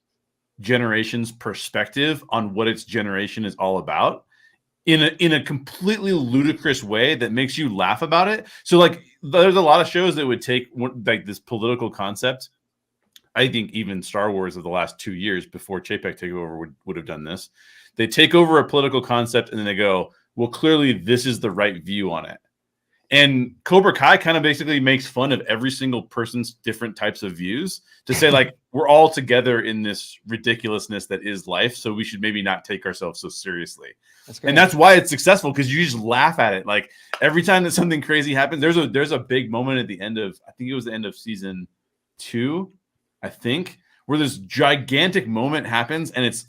[SPEAKER 1] generation's perspective on what its generation is all about in a completely ludicrous way that makes you laugh about it. So like there's a lot of shows that would take like this political concept. I think even Star Wars of the last 2 years before Chapek took over would have done this. They take over a political concept and then they go, well, clearly this is the right view on it. And Cobra Kai kind of basically makes fun of every single person's different types of views to say, like, we're all together in this ridiculousness that is life. So we should maybe not take ourselves so seriously. And that's why it's successful, because you just laugh at it. Like every time that something crazy happens, there's a big moment at the end of, I think it was the end of season 2, I think, where this gigantic moment happens and it's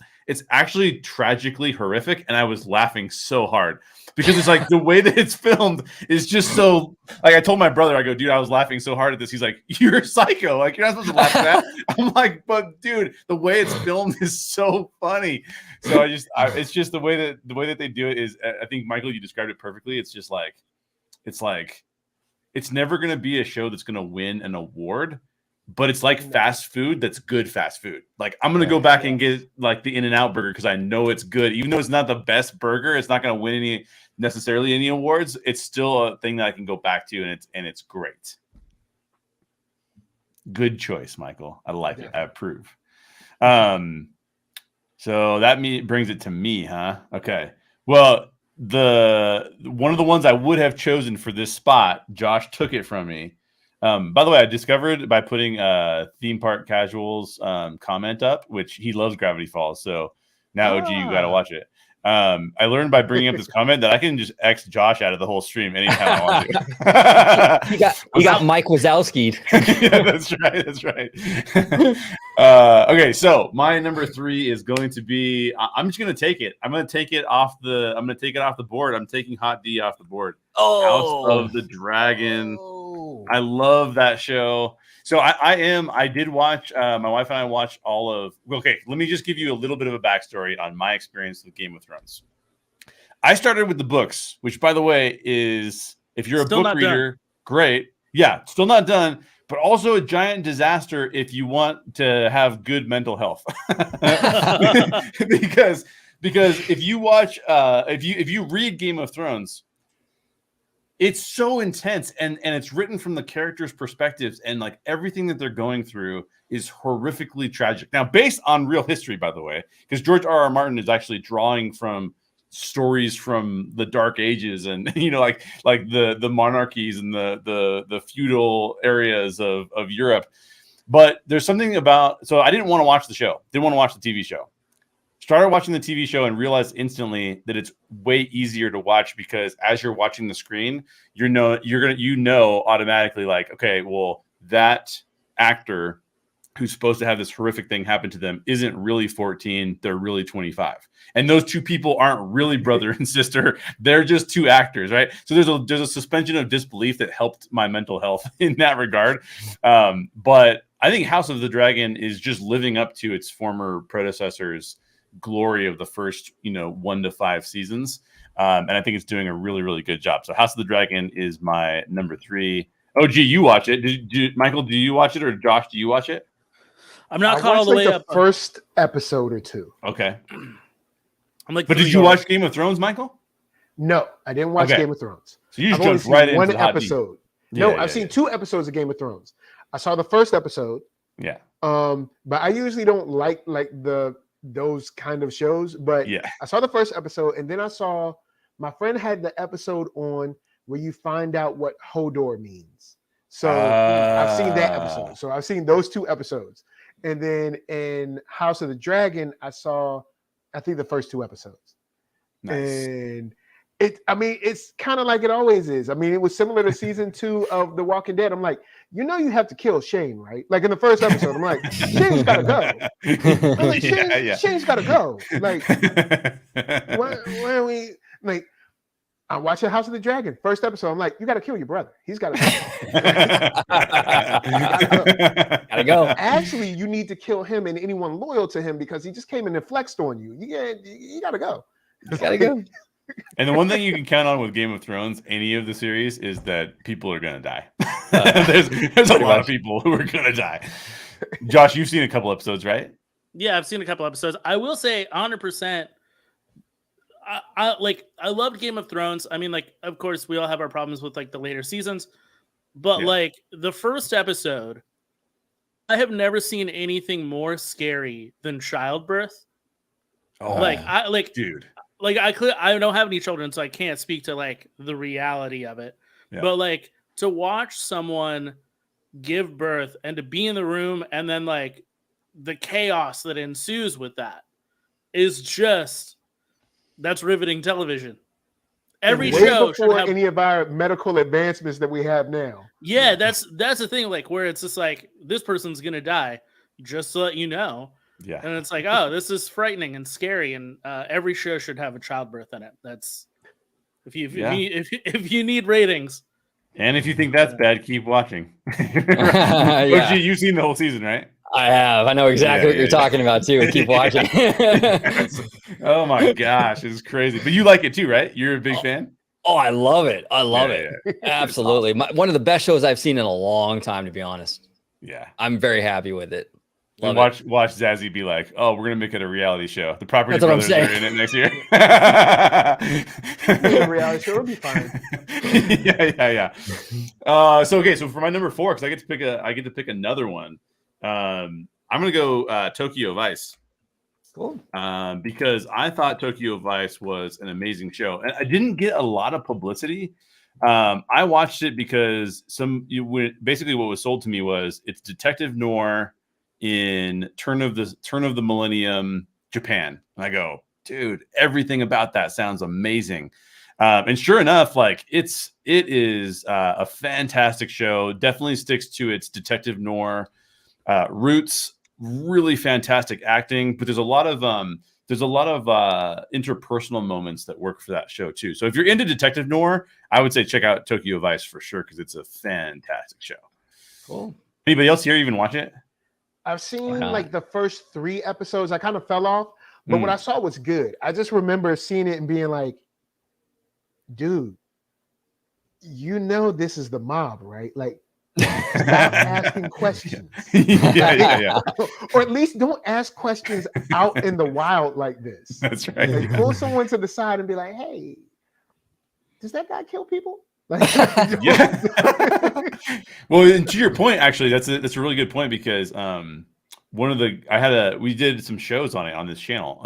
[SPEAKER 1] actually tragically horrific. And I was laughing so hard because it's like the way that it's filmed is just so, like, I told my brother, I go, dude, I was laughing so hard at this. He's like, you're a psycho. Like, you're not supposed to laugh at that. I'm like, but dude, the way it's filmed is so funny. So it's just the way that they do it is, I think, Michael, you described it perfectly. It's just like, it's never going to be a show that's going to win an award, but it's like fast food that's good fast food. Like, I'm going to go back and get like the In-N-Out burger because I know it's good. Even though it's not the best burger, it's not going to win necessarily any awards. It's still a thing that I can go back to, and it's great. Good choice, Michael. I like it. I approve. So that brings it to me, huh? Okay. Well, one of the ones I would have chosen for this spot, Josh took it from me. By the way, I discovered by putting Theme Park Casual's comment up, which he loves Gravity Falls. So now, OG, you got to watch it. I learned by bringing up this comment that I can just X Josh out of the whole stream anytime I want to.
[SPEAKER 3] you got Mike Wazowski.
[SPEAKER 1] Yeah, that's right. Okay, so my number 3 is going to be. I'm just going to take it. I'm going to take it off the board. I'm taking Hot D off the board. House of the Dragon. I love that show. So I did watch, my wife and I watched all of, okay, let me just give you a little bit of a backstory on my experience with Game of Thrones. I started with the books, which, by the way, is, if you're still a book reader, great. Yeah, still not done, but also a giant disaster if you want to have good mental health. because if you watch, if you read Game of Thrones, it's so intense, and it's written from the characters' perspectives, and like everything that they're going through is horrifically tragic. Now, based on real history, by the way, because George R.R. Martin is actually drawing from stories from the Dark Ages, and like the monarchies and the feudal areas of Europe. But there's something about, so I didn't want to watch the show, didn't want to watch the TV show. Started watching the TV show and realized instantly that it's way easier to watch, because as you're watching the screen, you're automatically like, okay, well, that actor who's supposed to have this horrific thing happen to them isn't really 14, they're really 25. And those two people aren't really brother and sister, they're just two actors, right? So there's a suspension of disbelief that helped my mental health in that regard. But I think House of the Dragon is just living up to its former predecessors' glory of the first 1 to 5 seasons, and I think it's doing a really, really good job. So House of the Dragon is my number 3. OG, you watch it. Michael, do you watch it, or Josh, do you watch it?
[SPEAKER 4] I'm not caught all the way up.
[SPEAKER 2] First episode or 2.
[SPEAKER 1] Okay.
[SPEAKER 4] I'm like,
[SPEAKER 1] but did you watch Game of Thrones, Michael?
[SPEAKER 2] No, I didn't watch Game of Thrones.
[SPEAKER 1] So you just jumped right into
[SPEAKER 2] one episode. I've seen 2 episodes of Game of Thrones. I saw the first episode.
[SPEAKER 1] Yeah.
[SPEAKER 2] But I usually don't like those kind of shows, but I saw the first episode, and then I saw my friend had the episode on where you find out what Hodor means. So I've seen that episode. So I've seen those 2 episodes. And then in House of the Dragon, I saw, I think, the first 2 episodes. Nice. And it's kind of like it always is. I mean, it was similar to season 2 of The Walking Dead. I'm like, you have to kill Shane, right? Like in the first episode, I'm like, Shane's got to go. I'm like, Shane's got to go. Like, why are we like? I'm watching House of the Dragon. First episode, I'm like, you got to kill your brother. He's got to
[SPEAKER 3] Gotta go.
[SPEAKER 2] Actually, you need to kill him and anyone loyal to him because he just came in and flexed on you. You got to go.
[SPEAKER 3] Gotta go.
[SPEAKER 1] And the one thing you can count on with Game of Thrones, any of the series, is that people are going to die. There's a lot of people who are going to die. Josh, you've seen a couple episodes, right?
[SPEAKER 4] Yeah, I've seen a couple episodes. I will say 100%. I loved Game of Thrones. I mean, like, of course, we all have our problems with like the later seasons, but like the first episode, I have never seen anything more scary than childbirth. Oh, dude. Like I don't have any children, so I can't speak to like the reality of it. Yeah. But like to watch someone give birth and to be in the room and then like the chaos that ensues with that is just that's riveting television. Every show should have
[SPEAKER 2] any of our medical advancements that we have now.
[SPEAKER 4] Yeah, that's the thing. Like where it's just like this person's gonna die, just to let you know.
[SPEAKER 1] Yeah,
[SPEAKER 4] and it's like, oh, this is frightening and scary, and every show should have a childbirth in it. That's if you need ratings.
[SPEAKER 1] And if you think that's bad, keep watching. OG, you've seen the whole season, right?
[SPEAKER 3] I have. I know exactly what you're talking about too. Keep watching.
[SPEAKER 1] Oh my gosh, it's crazy. But you like it too, right? You're a big fan?
[SPEAKER 3] Oh, I love it. I love it. Yeah. Absolutely. Awesome. One of the best shows I've seen in a long time, to be honest.
[SPEAKER 1] Yeah.
[SPEAKER 3] I'm very happy with it.
[SPEAKER 1] And watch Zazzy be like, "Oh, we're gonna make it a reality show. The Property Brothers are in it next year."
[SPEAKER 2] A reality show would be fine.
[SPEAKER 1] Yeah. So for my number 4, because I get to pick another one. I'm gonna go Tokyo Vice.
[SPEAKER 2] Cool.
[SPEAKER 1] Because I thought Tokyo Vice was an amazing show, and I didn't get a lot of publicity. I watched it because basically what was sold to me was it's detective noir in turn of the millennium Japan, and I go, dude, everything about that sounds amazing. And sure enough, like it is a fantastic show. Definitely sticks to its detective noir roots. Really fantastic acting, but there's a lot of interpersonal moments that work for that show too. So if you're into detective noir, I would say check out Tokyo Vice for sure because it's a fantastic show.
[SPEAKER 3] Cool.
[SPEAKER 1] Anybody else here even watch it?
[SPEAKER 2] I've seen like the first 3 episodes. I kind of fell off, but what I saw was good. I just remember seeing it and being like, dude, you know this is the mob, right? Like, stop asking questions.
[SPEAKER 1] Yeah.
[SPEAKER 2] Or at least don't ask questions out in the wild like this.
[SPEAKER 1] That's right.
[SPEAKER 2] Like, pull someone to the side and be like, hey, does that guy kill people? Like,
[SPEAKER 1] yeah. Well, and to your point, actually, that's a really good point because we did some shows on it on this channel,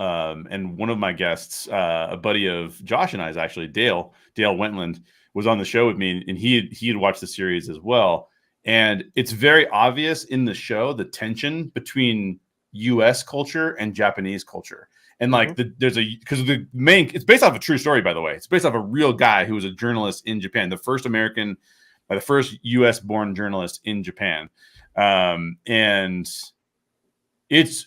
[SPEAKER 1] and one of my guests, a buddy of Josh and I's, actually Dale Wentland, was on the show with me, and he had watched the series as well. And it's very obvious in the show the tension between U.S. culture and Japanese culture. And like it's based off a true story, by the way. It's based off a real guy who was a journalist in Japan, the first U.S. born journalist in Japan. And it's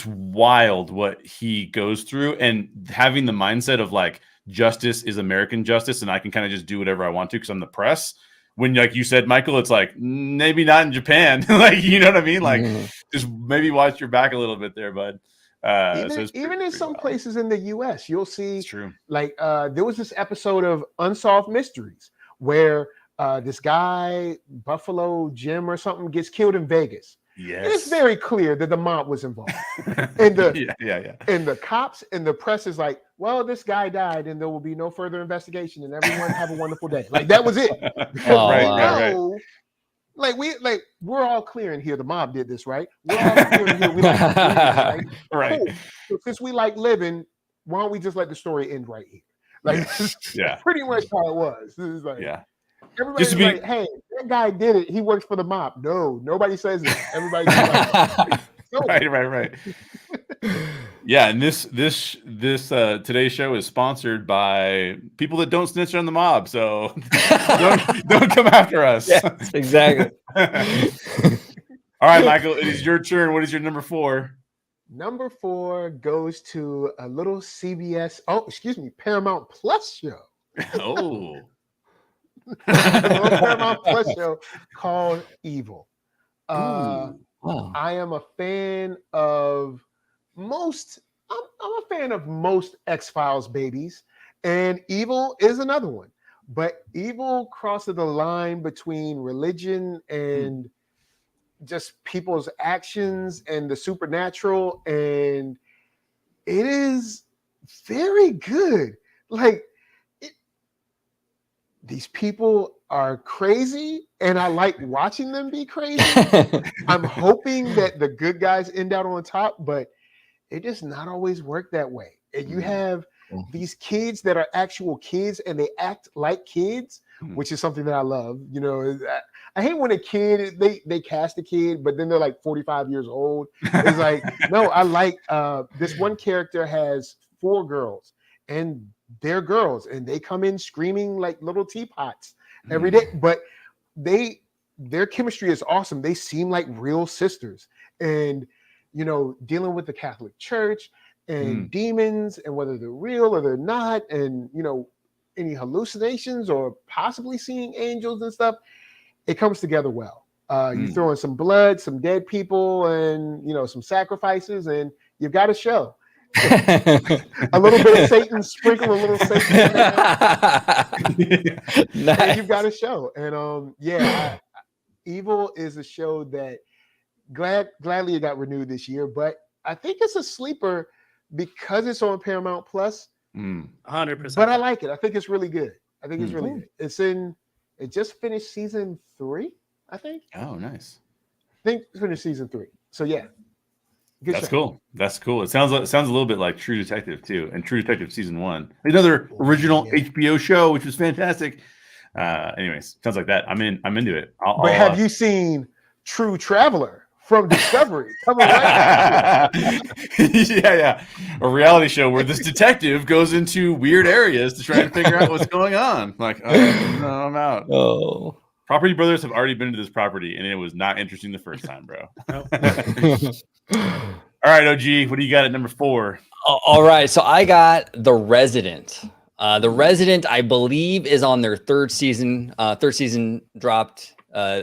[SPEAKER 1] wild what he goes through, and having the mindset of like justice is American justice, and I can kind of just do whatever I want to because I'm the press. When, like you said, Michael, it's like maybe not in Japan. Like, you know what I mean? Like, just maybe watch your back a little bit there, bud.
[SPEAKER 2] Even in some places in the U.S., you'll see, like, there was this episode of Unsolved Mysteries where this guy, Buffalo Jim or something, gets killed in Vegas.
[SPEAKER 1] Yes.
[SPEAKER 2] It's very clear that the mob was involved. And and the cops and the press is like, well, this guy died and there will be no further investigation and everyone have a wonderful day. Like, that was it.
[SPEAKER 1] Right.
[SPEAKER 2] Like we're all clear in here. The mob did this, right? We're all clear in here. We like living,
[SPEAKER 1] right?
[SPEAKER 2] Cool. So since we like living, why don't we just let the story end right here? Like, pretty much how it was. This is like, everybody's like, hey, that guy did it. He works for the mob. No, nobody says it. Everybody's like, no.
[SPEAKER 1] Right. Yeah, and this today's show is sponsored by people that don't snitch on the mob, so don't come after us.
[SPEAKER 3] Yeah, exactly.
[SPEAKER 1] All right, Michael, it is your turn. What is your number 4?
[SPEAKER 2] Number 4 goes to a little Paramount Plus show.
[SPEAKER 1] Oh.
[SPEAKER 2] A Paramount Plus show called Evil.
[SPEAKER 3] Wow.
[SPEAKER 2] I am a fan of most. I'm a fan of most X-Files babies, and Evil is another one. But Evil crosses the line between religion and just people's actions and the supernatural, and it is very good. Like these people are crazy, and I like watching them be crazy. I'm hoping that the good guys end out on top, but it does not always work that way. And you have these kids that are actual kids and they act like kids, which is something that I love. You know, I hate when a kid, they cast a kid, but then they're like 45 years old. It's like, no, I like this one character has 4 girls and they're girls and they come in screaming like little teapots every day, but their chemistry is awesome. They seem like real sisters, and you know, dealing with the Catholic Church and demons and whether they're real or they're not, and you know, any hallucinations or possibly seeing angels and stuff, it comes together well. You throw in some blood, some dead people, and you know, some sacrifices, and you've got a show. A little bit of Satan, sprinkle a little Satan in there. Nice. And you've got a show. And Evil is a show that gladly it got renewed this year, but I think it's a sleeper because it's on Paramount Plus.
[SPEAKER 4] 100%.
[SPEAKER 2] But I like it. I think it's really good. I think it's really good. It just finished season 3, I think.
[SPEAKER 1] Oh, nice.
[SPEAKER 2] I think it finished season 3. So yeah.
[SPEAKER 1] That's cool. That's cool. It sounds a little bit like True Detective too, and True Detective season 1, another original HBO show, which was fantastic. Anyways, sounds like that. I'm into it.
[SPEAKER 2] But have you seen True Traveler from Discovery? Yeah.
[SPEAKER 1] A reality show where this detective goes into weird areas to try and figure out what's going on. Like, oh, no, I'm out.
[SPEAKER 3] Oh.
[SPEAKER 1] Property Brothers have already been to this property, and it was not interesting the first time, bro. All right, OG, what do you got at number 4?
[SPEAKER 3] All right, so I got The Resident. The Resident, I believe, is on their 3rd season. 3rd season dropped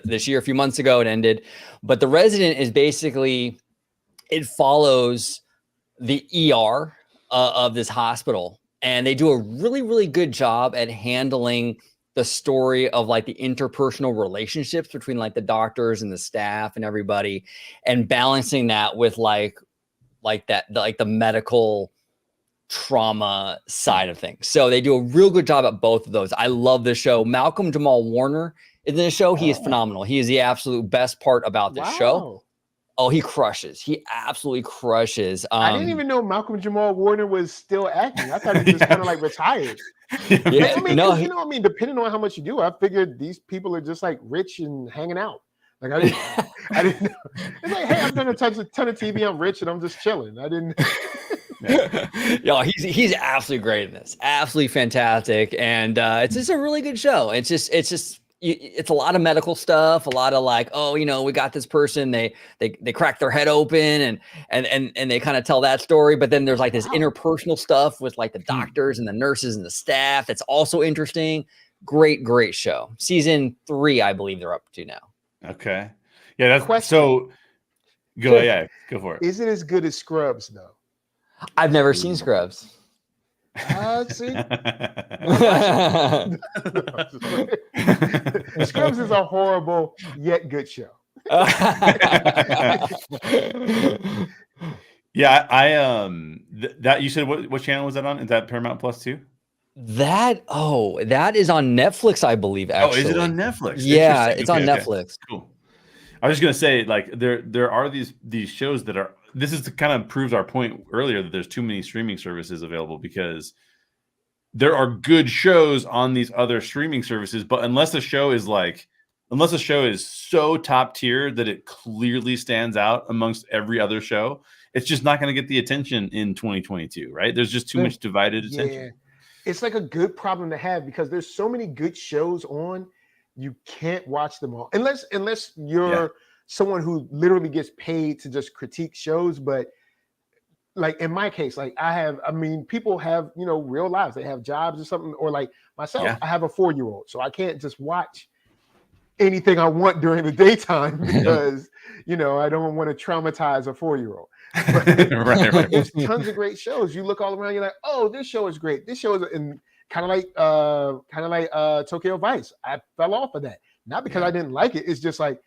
[SPEAKER 3] this year, a few months ago. It ended, but The Resident is basically, it follows the ER of this hospital, and they do a really, really good job at handling the story of like the interpersonal relationships between like the doctors and the staff and everybody, and balancing that with like the medical trauma side of things. So they do a real good job at both of those. I love this show. Malcolm Jamal Warner is in the show. He is phenomenal. He is the absolute best part about this show. Oh, he crushes. He absolutely crushes.
[SPEAKER 2] I didn't even know Malcolm Jamal Warner was still acting. I thought he was kind of like retired. I mean, depending on how much you do, I figured these people are just like rich and hanging out. Like I didn't know. It's like, hey, I've done a ton of TV. I'm rich and I'm just chilling. I didn't.
[SPEAKER 3] He's absolutely great in this. Absolutely fantastic, and it's just a really good show. It's a lot of medical stuff, a lot of like, oh, you know, we got this person, they crack their head open and they kind of tell that story. But then there's like this interpersonal stuff with like the doctors and the nurses and the staff. That's also interesting. Great show. Season 3, I believe they're up to now.
[SPEAKER 1] Okay. Yeah, that's question. So go for it.
[SPEAKER 2] Is it as good as Scrubs though?
[SPEAKER 3] I've never seen Scrubs.
[SPEAKER 2] See? Scrubs is a horrible yet good show.
[SPEAKER 1] Yeah, that you said what channel was that on? Is that Paramount Plus too?
[SPEAKER 3] That is on Netflix, I believe. Actually,
[SPEAKER 1] is it on Netflix?
[SPEAKER 3] Yeah, it's on Netflix.
[SPEAKER 1] Cool. I was just gonna say, like, there are these shows that are. This is to kind of proves our point earlier that there's too many streaming services available, because there are good shows on these other streaming services, but unless a show is so top tier that it clearly stands out amongst every other show, it's just not going to get the attention in 2022, right? There's just too much divided attention.
[SPEAKER 2] Yeah. It's like a good problem to have, because there's so many good shows on, you can't watch them all unless you're someone who literally gets paid to just critique shows. But like in my case, like I mean, people have, real lives. They have jobs or something, or like myself, I have a 4-year-old, so I can't just watch anything I want during the daytime because, I don't want to traumatize a 4-year-old. But there's tons of great shows. You look all around, you're like, oh, this show is great. This show is, and kind of like Tokyo Vice. I fell off of that. Not because I didn't like it. It's just like,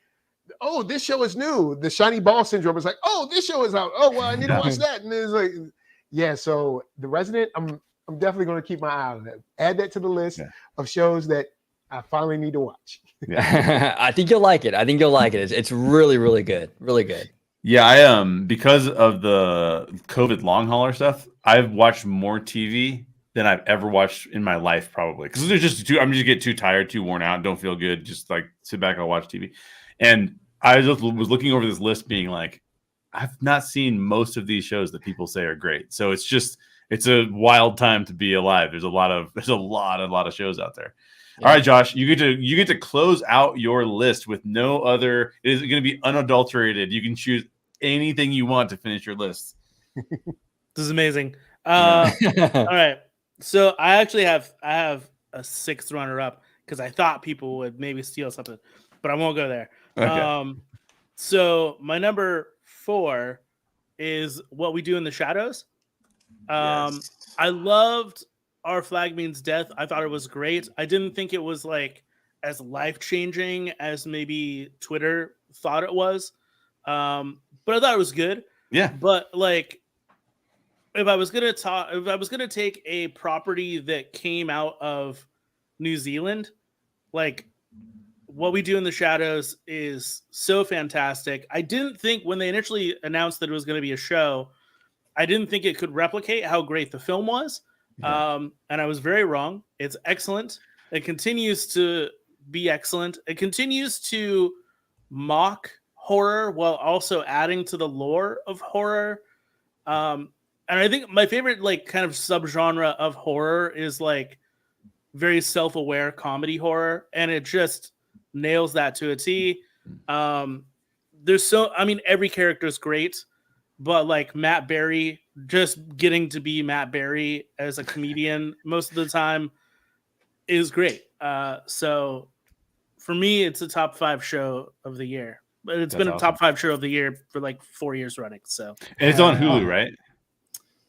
[SPEAKER 2] oh, this show is new. The shiny ball syndrome is like, oh, this show is out. Oh, well, I need to watch that. And it's like, so The Resident, I'm definitely going to keep my eye on that. Add that to the list of shows that I finally need to watch.
[SPEAKER 3] I think you'll like it. It's really, really good. Really good.
[SPEAKER 1] Yeah, I because of the COVID long hauler stuff, I've watched more TV than I've ever watched in my life, probably. Because there's just I'm just get too tired, too worn out, don't feel good. Just like sit back and watch TV. And I just was looking over this list, being like, I've not seen most of these shows that people say are great. So it's a wild time to be alive. There's a lot of shows out there. Yeah. All right, Josh, you get to close out your list with no other. It is going to be unadulterated. You can choose anything you want to finish your list.
[SPEAKER 4] This is amazing. All right, so I have a 6th runner up because I thought people would maybe steal something, but I won't go there. Okay. So my number 4 is What We Do in the Shadows. Yes. I loved Our Flag Means Death. I thought it was great. I didn't think it was like as life-changing as maybe Twitter thought it was. But I thought it was good.
[SPEAKER 1] Yeah.
[SPEAKER 4] But like, if I was gonna take a property that came out of New Zealand, like What We Do in the Shadows is so fantastic. I didn't think when they initially announced that it was going to be a show, I didn't think it could replicate how great the film was. Yeah. And I was very wrong. It's excellent. It continues to be excellent. It continues to mock horror while also adding to the lore of horror. And I think my favorite like kind of subgenre of horror is like very self-aware comedy horror, and it just nails that to a T. Every character is great, but like Matt Berry, just getting to be Matt Berry as a comedian most of the time is great. So for me, it's a top 5 show of the year, but it's been a top 5 show of the year for like 4 years running. So,
[SPEAKER 1] and it's on Hulu, right?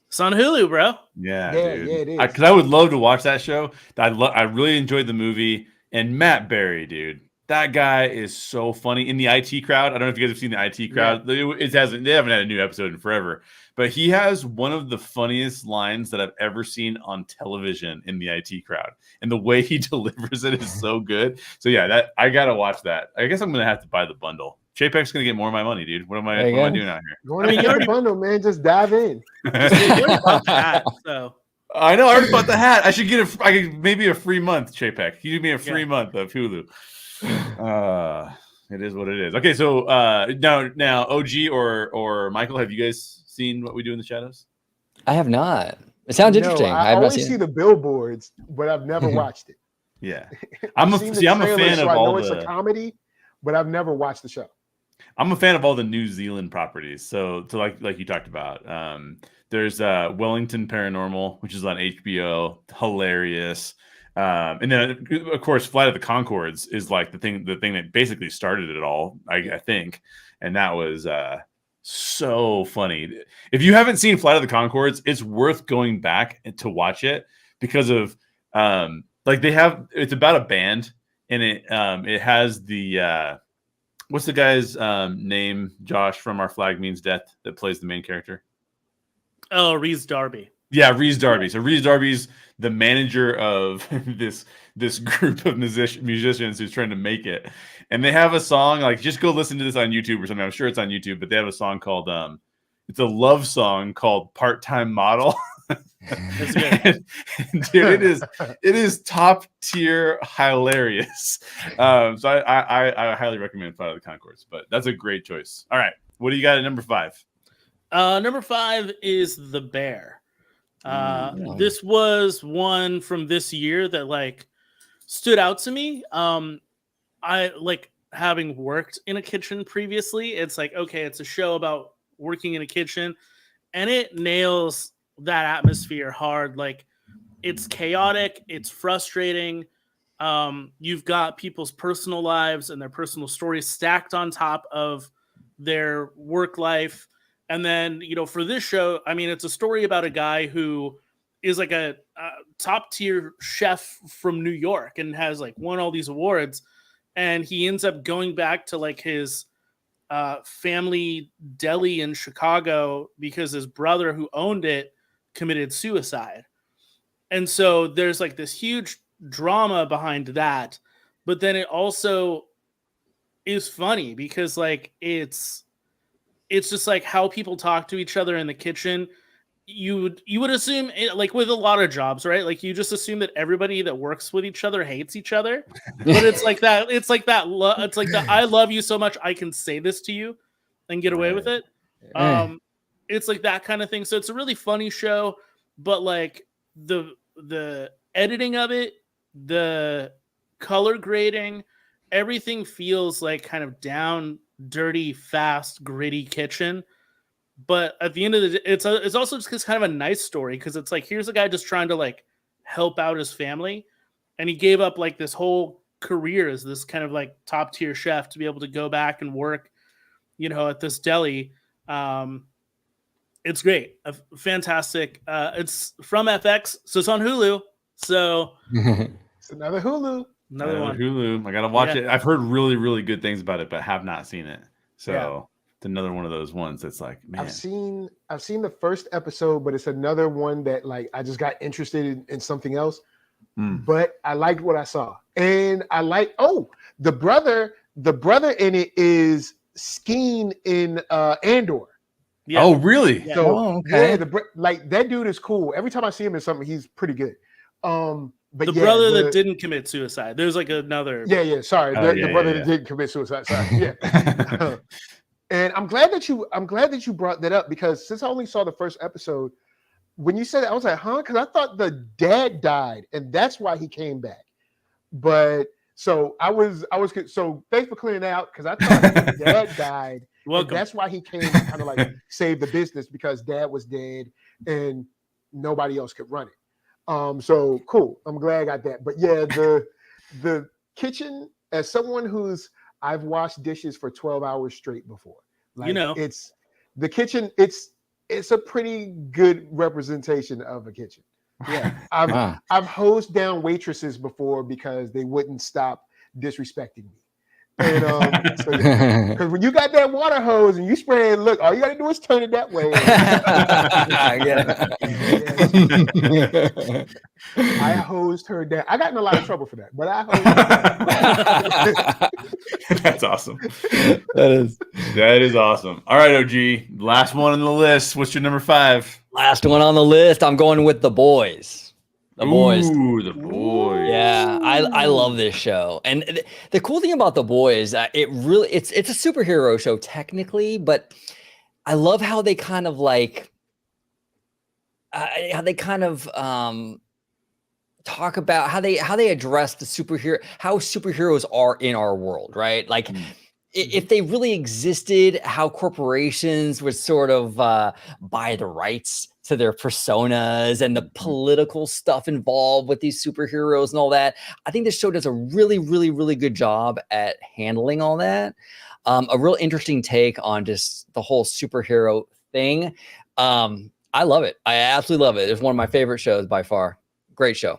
[SPEAKER 4] It's on Hulu, bro.
[SPEAKER 1] Yeah, dude.
[SPEAKER 2] Yeah, it is.
[SPEAKER 1] Because I would love to watch that show. I really enjoyed the movie. And Matt Berry, dude, that guy is so funny. In the IT Crowd, I don't know if you guys have seen the IT Crowd. Yeah. They haven't had a new episode in forever. But he has one of the funniest lines that I've ever seen on television in the IT Crowd. And the way he delivers it is so good. So yeah, I gotta watch that. I guess I'm gonna have to buy the bundle. JPEG's gonna get more of my money, dude. What am I doing out here?
[SPEAKER 2] Going to the bundle, man. Just dive in.
[SPEAKER 4] So
[SPEAKER 1] I know I already bought the hat. I should get maybe a free month, JPEG. You give me a free month of Hulu. It is what it is. Okay, so now OG or Michael, have you guys seen What We Do in the Shadows?
[SPEAKER 3] I have not. It sounds interesting.
[SPEAKER 2] I always see the billboards, but I've never watched it.
[SPEAKER 1] Yeah, I'm a fan of all the. I know it's
[SPEAKER 2] a comedy, but I've never watched the show.
[SPEAKER 1] I'm a fan of all the New Zealand properties. So like you talked about, there's Wellington Paranormal, which is on HBO, hilarious. And then of course, Flight of the Conchords is like the thing that basically started it all, I think, and that was so funny. If you haven't seen Flight of the Conchords, it's worth going back to watch it because of it's about a band, and it has the what's the guy's name, Josh, from Our Flag Means Death, that plays the main character?
[SPEAKER 4] Oh, Rhys Darby.
[SPEAKER 1] Yeah, Rhys Darby. So Rhys Darby's the manager of this group of musicians who's trying to make it. And they have a song, like, just go listen to this on YouTube or something. I'm sure it's on YouTube, but they have a song called it's a love song called Part-Time Model.
[SPEAKER 4] That's good.
[SPEAKER 1] And dude, it is top tier hilarious. So I highly recommend Flight of the Conchords, but that's a great choice. All right, what do you got at number 5?
[SPEAKER 4] Number 5 is The Bear. This was one from this year that like stood out to me. I like, having worked in a kitchen previously, it's like, okay, it's a show about working in a kitchen. and it nails that atmosphere hard. Like, it's chaotic, it's frustrating. You've got people's personal lives and their personal stories stacked on top of their work life. And then, for this show, I mean, it's a story about a guy who is like a top tier chef from New York and has like won all these awards. And he ends up going back to like his family deli in Chicago because his brother who owned it committed suicide. And so there's like this huge drama behind that. But then it also is funny because like it's just like how people talk to each other in the kitchen. You would assume, like with a lot of jobs, right? Like you just assume that everybody that works with each other hates each other, but it's like that. It's like that. It's like that. I love you so much I can say this to you and get away with it. It's like that kind of thing. So it's a really funny show, but like the editing of it, the color grading, everything feels like kind of down, dirty, fast, gritty kitchen. But at the end of the day, it's also just kind of a nice story because it's like, here's a guy just trying to like help out his family. And he gave up like this whole career as this kind of like top tier chef to be able to go back and work, at this deli. It's great. Fantastic. It's from FX. So it's on Hulu. So
[SPEAKER 2] it's another Hulu.
[SPEAKER 4] Another one.
[SPEAKER 1] Hulu. I got to watch it. I've heard really, really good things about it, but have not seen it. So it's another one of those ones that's like, man.
[SPEAKER 2] I've seen the first episode, but it's another one that like I just got interested in something else. But I liked what I saw, and I like the brother in it is Skeen in Andor.
[SPEAKER 1] Yeah. Oh, really?
[SPEAKER 2] Yeah. So like that dude is cool. Every time I see him in something, he's pretty good. But
[SPEAKER 4] the brother that didn't commit suicide. There's like another.
[SPEAKER 2] Sorry, the brother that didn't commit suicide. Sorry. Yeah. And I'm glad that you brought that up because since I only saw the first episode, when you said it, I was like, huh? Because I thought the dad died and that's why he came back. But so I was so thanks for clearing that out because I thought the dad died. And that's why he came to kind of like save the business because dad was dead and nobody else could run it. So cool. I'm glad I got that. But yeah, the kitchen, as someone I've washed dishes for 12 hours straight before. Like, it's the kitchen. It's a pretty good representation of a kitchen. Yeah, I've hosed down waitresses before because they wouldn't stop disrespecting me. And because when you got that water hose and you spray it, look, all you got to do is turn it that way. I hosed her down. I got in a lot of trouble for that, but I hosed her down.
[SPEAKER 1] That's awesome. That is awesome. All right, OG, last one on the list. What's your number 5?
[SPEAKER 3] Last one on the list. I'm going with The Boys. The Boys.
[SPEAKER 1] Ooh, The Boys.
[SPEAKER 3] Yeah, I love this show. And the cool thing about The Boys, it's a superhero show technically, but I love how they kind of like talk about how they address the how superheroes are in our world, right? Like if they really existed, how corporations would sort of buy the rights to their personas and the political stuff involved with these superheroes and all that. I think this show does a really, really, really good job at handling all that. A real interesting take on just the whole superhero thing. I love it. I absolutely love it. It's one of my favorite shows by far. Great show.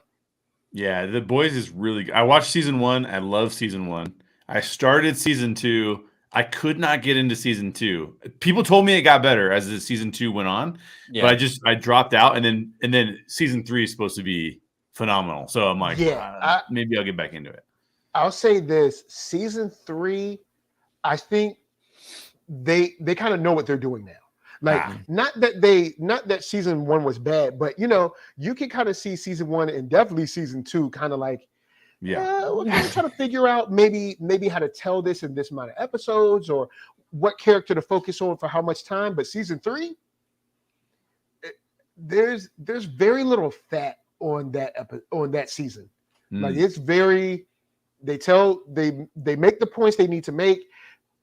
[SPEAKER 1] Yeah, The Boys is really good. I watched season 1. I love season 1. I started season 2. I could not get into season 2. People told me it got better as the season 2 went on, but I dropped out, and then season 3 is supposed to be phenomenal. So I'm like, maybe I'll get back into it.
[SPEAKER 2] I'll say this: season 3, I think they kind of know what they're doing now. Like, not that season 1 was bad, but you can kind of see season 1 and definitely season 2 kind of like. We're kind of trying to figure out maybe how to tell this in this amount of episodes or what character to focus on for how much time. But season 3, there's very little fat on that season. Like it's very they make the points they need to make.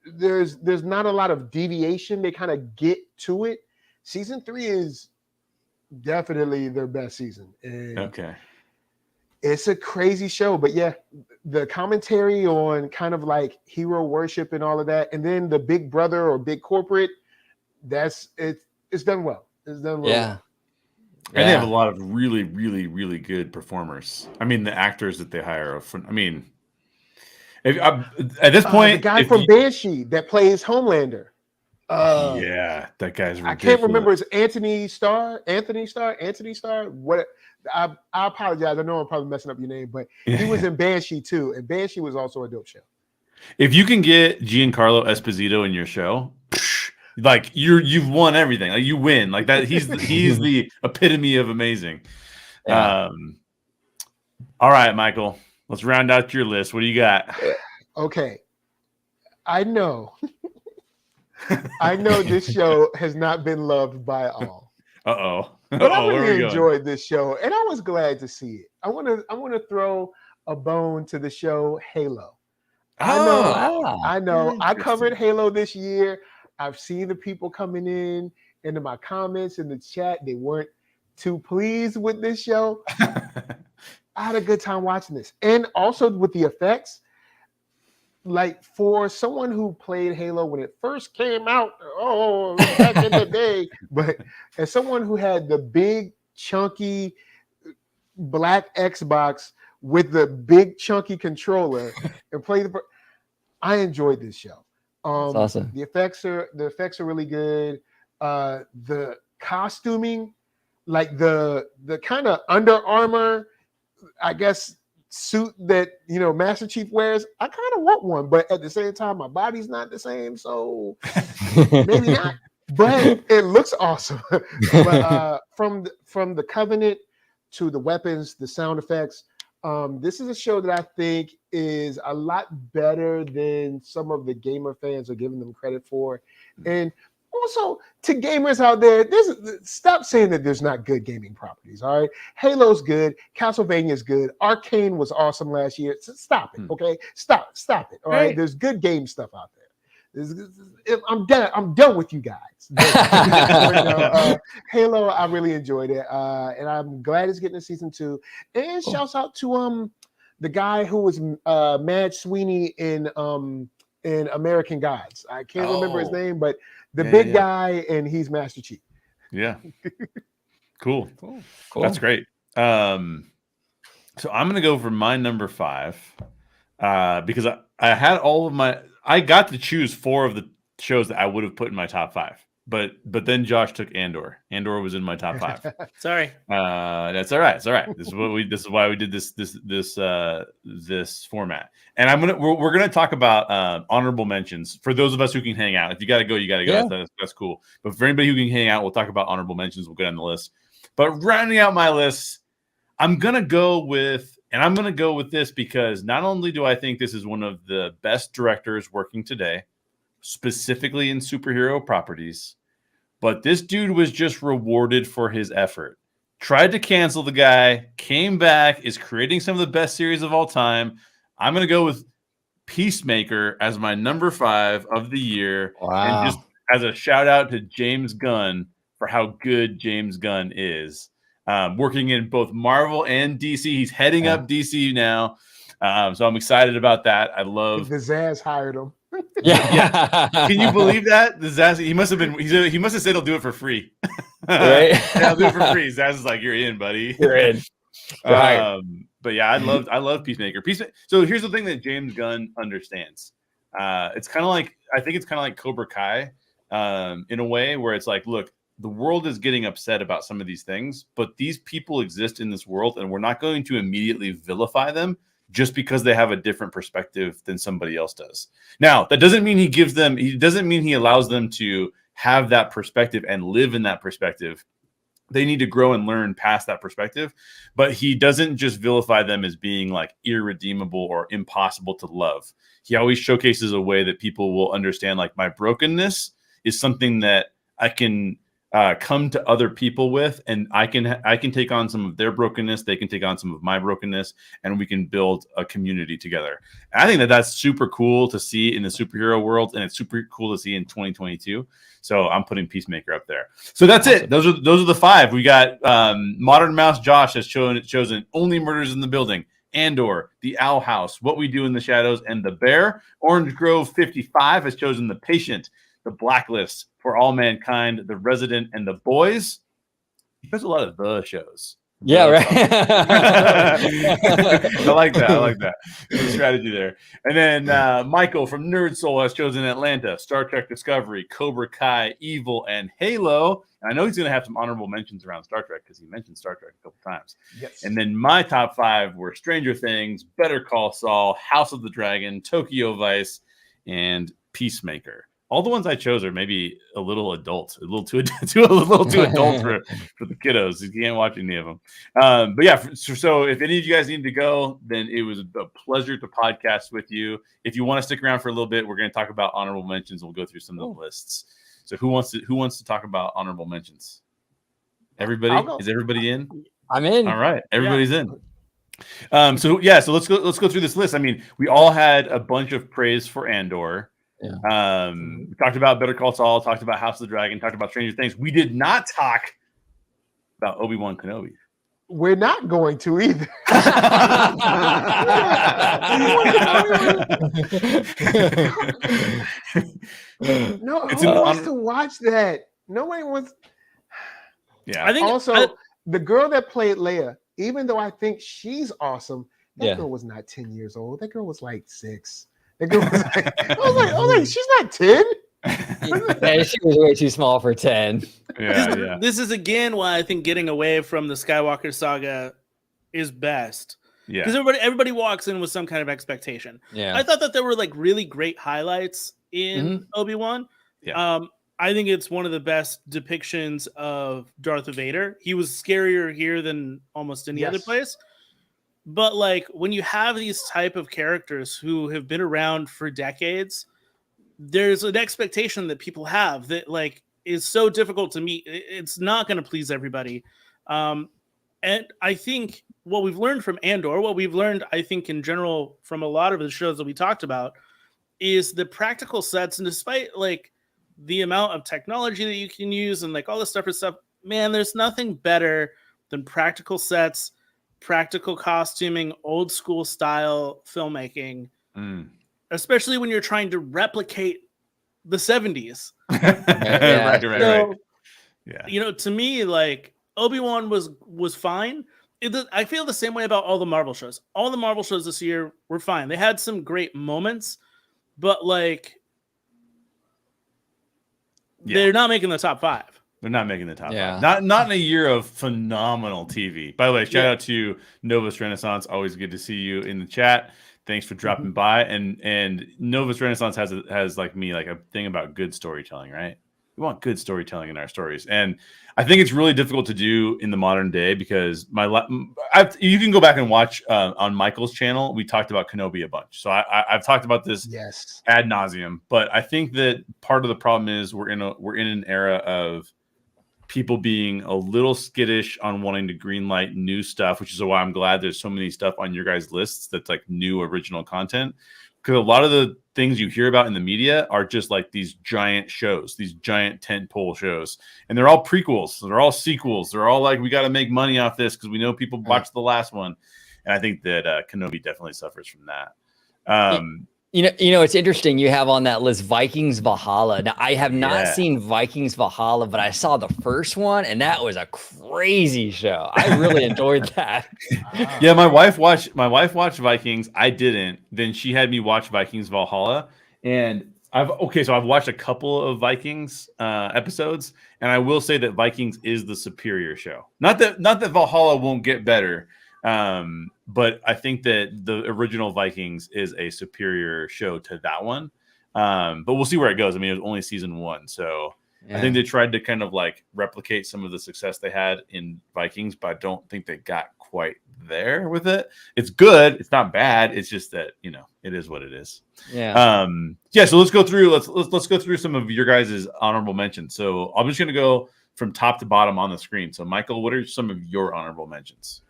[SPEAKER 2] There's not a lot of deviation. They kind of get to it. Season 3 is definitely their best season. And
[SPEAKER 1] Okay.
[SPEAKER 2] it's a crazy show, but yeah, the commentary on kind of like hero worship and all of that, and then the big brother or big corporate, it's done well. It's done well.
[SPEAKER 3] Yeah.
[SPEAKER 1] And they have a lot of really, really, really good performers. I mean, the actors that they hire are I mean, at this point,
[SPEAKER 2] the guy from Banshee that plays Homelander.
[SPEAKER 1] Yeah, that guy's ridiculous.
[SPEAKER 2] I can't remember. It's Anthony Starr. What? I apologize. I know I'm probably messing up your name, but he was in Banshee too, and Banshee was also a dope show.
[SPEAKER 1] If you can get Giancarlo Esposito in your show, like you've won everything. Like you win. Like that. He's the epitome of amazing.
[SPEAKER 3] Yeah.
[SPEAKER 1] All right, Michael. Let's round out your list. What do you got?
[SPEAKER 2] Okay, I know this show has not been loved by all. But I really enjoyed this show, and I was glad to see it. I want to throw a bone to the show Halo. I know. I covered Halo this year. I've seen the people coming into my comments in the chat. They weren't too pleased with this show. I had a good time watching this, and also with the effects. Like for someone who played Halo when it first came out, back in the day, but as someone who had the big chunky black Xbox with the big chunky controller and played I enjoyed this show.
[SPEAKER 3] That's awesome.
[SPEAKER 2] The effects are really good. The costuming, like the kind of Under Armour, I guess, suit that Master Chief wears, I kind of want one, but at the same time my body's not the same, so maybe not, but it looks awesome. But from the Covenant to the weapons, the sound effects, this is a show that I think is a lot better than some of the gamer fans are giving them credit for. And also, to gamers out there, stop saying that there's not good gaming properties, all right? Halo's good. Castlevania's good. Arcane was awesome last year. So stop it, okay? Stop it, all right? There's good game stuff out there. I'm done with you guys. Halo, I really enjoyed it, and I'm glad it's getting a season 2. And shouts out to the guy who was Mad Sweeney in American Gods. I can't remember his name, but the big guy, and he's Master Chief.
[SPEAKER 1] Yeah. Cool. That's great. So I'm going to go for my number 5 because I had I got to choose 4 of the shows that I would have put in my top 5. But then Josh took Andor. Andor was in my top 5.
[SPEAKER 4] Sorry.
[SPEAKER 1] That's all right. It's all right. This is why we did this format. And we're gonna talk about honorable mentions for those of us who can hang out. If you gotta go, you gotta go. Yeah. That's cool. But for anybody who can hang out, we'll talk about honorable mentions. We'll go down the list. But rounding out my list, I'm gonna go with this because not only do I think this is one of the best directors working today, specifically in superhero properties, but this dude was just rewarded for his effort. Tried to cancel the guy, came back, is creating some of the best series of all time. I'm going to go with Peacemaker as my number 5 of the year.
[SPEAKER 3] Wow.
[SPEAKER 1] And just as a shout out to James Gunn for how good James Gunn is. Working in both Marvel and DC. He's heading up DC now. So I'm excited about that. I love
[SPEAKER 2] the Zaz hired him.
[SPEAKER 3] Yeah.
[SPEAKER 1] Can you believe that? The Zaz, he must have said he'll do it for free.
[SPEAKER 3] Right?
[SPEAKER 1] Yeah, I'll do it for free. Zaz is like, you're in, buddy.
[SPEAKER 3] You're in. Right.
[SPEAKER 1] But yeah, I love Peacemaker. So here's the thing that James Gunn understands. It's kind of like Cobra Kai, in a way where it's like, look, the world is getting upset about some of these things, but these people exist in this world, and we're not going to immediately vilify them just because they have a different perspective than somebody else does. Now, that doesn't mean he allows them to have that perspective and live in that perspective. They need to grow and learn past that perspective, but he doesn't just vilify them as being like irredeemable or impossible to love. He always showcases a way that people will understand, like, my brokenness is something that I can come to other people with, and I can take on some of their brokenness, they can take on some of my brokenness, and we can build a community together. And I think that that's super cool to see in the superhero world, and it's super cool to see in 2022. So I'm putting Peacemaker up there. So that's awesome. It. Those are the 5. We got Modern Mouse Josh has chosen Only Murders in the Building, Andor, The Owl House, What We Do in the Shadows, and The Bear. Orange Grove 55 has chosen The Patient, The Blacklist, For All Mankind, The Resident, and The Boys. There's a lot of the shows.
[SPEAKER 3] Yeah, right.
[SPEAKER 1] I like that. There's a strategy there. And then Michael from NERDSoul has chosen Atlanta, Star Trek Discovery, Cobra Kai, Evil, and Halo. And I know he's going to have some honorable mentions around Star Trek because he mentioned Star Trek a couple times.
[SPEAKER 2] Yes.
[SPEAKER 1] And then my top 5 were Stranger Things, Better Call Saul, House of the Dragon, Tokyo Vice, and Peacemaker. All the ones I chose are maybe a little adult, a little too adult for the kiddos. You can't watch any of them. But yeah, so if any of you guys need to go, then it was a pleasure to podcast with you. If you want to stick around for a little bit, we're going to talk about honorable mentions. We'll go through some of the lists. So who wants to talk about honorable mentions? Everybody? Is everybody in?
[SPEAKER 3] I'm in.
[SPEAKER 1] All right, everybody's in. So let's go through this list. I mean, we all had a bunch of praise for Andor.
[SPEAKER 3] Yeah.
[SPEAKER 1] We talked about Better Call Saul, talked about House of the Dragon, talked about Stranger Things. We did not talk about Obi-Wan Kenobi.
[SPEAKER 2] We're not going to either. No, who wants to watch that? Nobody wants.
[SPEAKER 1] Yeah.
[SPEAKER 2] I think also the girl that played Leia, even though I think she's awesome, that girl was not 10 years old. That girl was like 6. That girl was like, I was like, she's not 10.
[SPEAKER 3] Yeah, she was way too small for 10.
[SPEAKER 1] Yeah.
[SPEAKER 4] This is again why I think getting away from the Skywalker saga is best. Yeah. Because everybody walks in with some kind of expectation.
[SPEAKER 3] Yeah.
[SPEAKER 4] I thought that there were like really great highlights in Obi-Wan.
[SPEAKER 1] Yeah.
[SPEAKER 4] I think it's one of the best depictions of Darth Vader. He was scarier here than almost any other place. But like when you have these type of characters who have been around for decades, there's an expectation that people have that like is so difficult to meet. It's not going to please everybody. And I think what we've learned from Andor, what we've learned, I think in general from a lot of the shows that we talked about, is the practical sets. And despite like the amount of technology that you can use and like all this stuff, man, there's nothing better than practical sets, practical costuming, old school style filmmaking, especially when you're trying to replicate the 70s.
[SPEAKER 1] Right. Yeah.
[SPEAKER 4] You know, to me, like Obi-Wan was fine. I feel the same way about all the Marvel shows. All the Marvel shows this year were fine. They had some great moments, but like they're not making the top 5.
[SPEAKER 1] They're not making the top 5. Not in a year of phenomenal TV. By the way, shout out to Novus Renaissance. Always good to see you in the chat. Thanks for dropping by. And Novus Renaissance has like me like a thing about good storytelling, right? We want good storytelling in our stories, and I think it's really difficult to do in the modern day because you can go back and watch on Michael's channel. We talked about Kenobi a bunch, so I've talked about this ad nauseum. But I think that part of the problem is we're in an era of people being a little skittish on wanting to greenlight new stuff, which is why I'm glad there's so many stuff on your guys' lists that's like new original content. Because a lot of the things you hear about in the media are just like these giant shows, these giant tentpole shows, and they're all prequels, they're all sequels, they're all like we got to make money off this because we know people watched the last one, and I think that Kenobi definitely suffers from that.
[SPEAKER 3] You know, it's interesting. You have on that list Vikings Valhalla. Now, I have not seen Vikings Valhalla, but I saw the first one, and that was a crazy show. I really enjoyed that.
[SPEAKER 1] Yeah, my wife watched Vikings. I didn't. Then she had me watch Vikings Valhalla, and I've watched a couple of Vikings episodes, and I will say that Vikings is the superior show. Not that Valhalla won't get better. But I think that the original Vikings is a superior show to that one. But we'll see where it goes. I mean, it was only season 1. So I think they tried to kind of like replicate some of the success they had in Vikings, but I don't think they got quite there with it. It's good. It's not bad. It's just that, you know, it is what it is.
[SPEAKER 3] Yeah.
[SPEAKER 1] So let's go through some of your guys' honorable mentions. So I'm just going to go from top to bottom on the screen. So, Michael, what are some of your honorable mentions?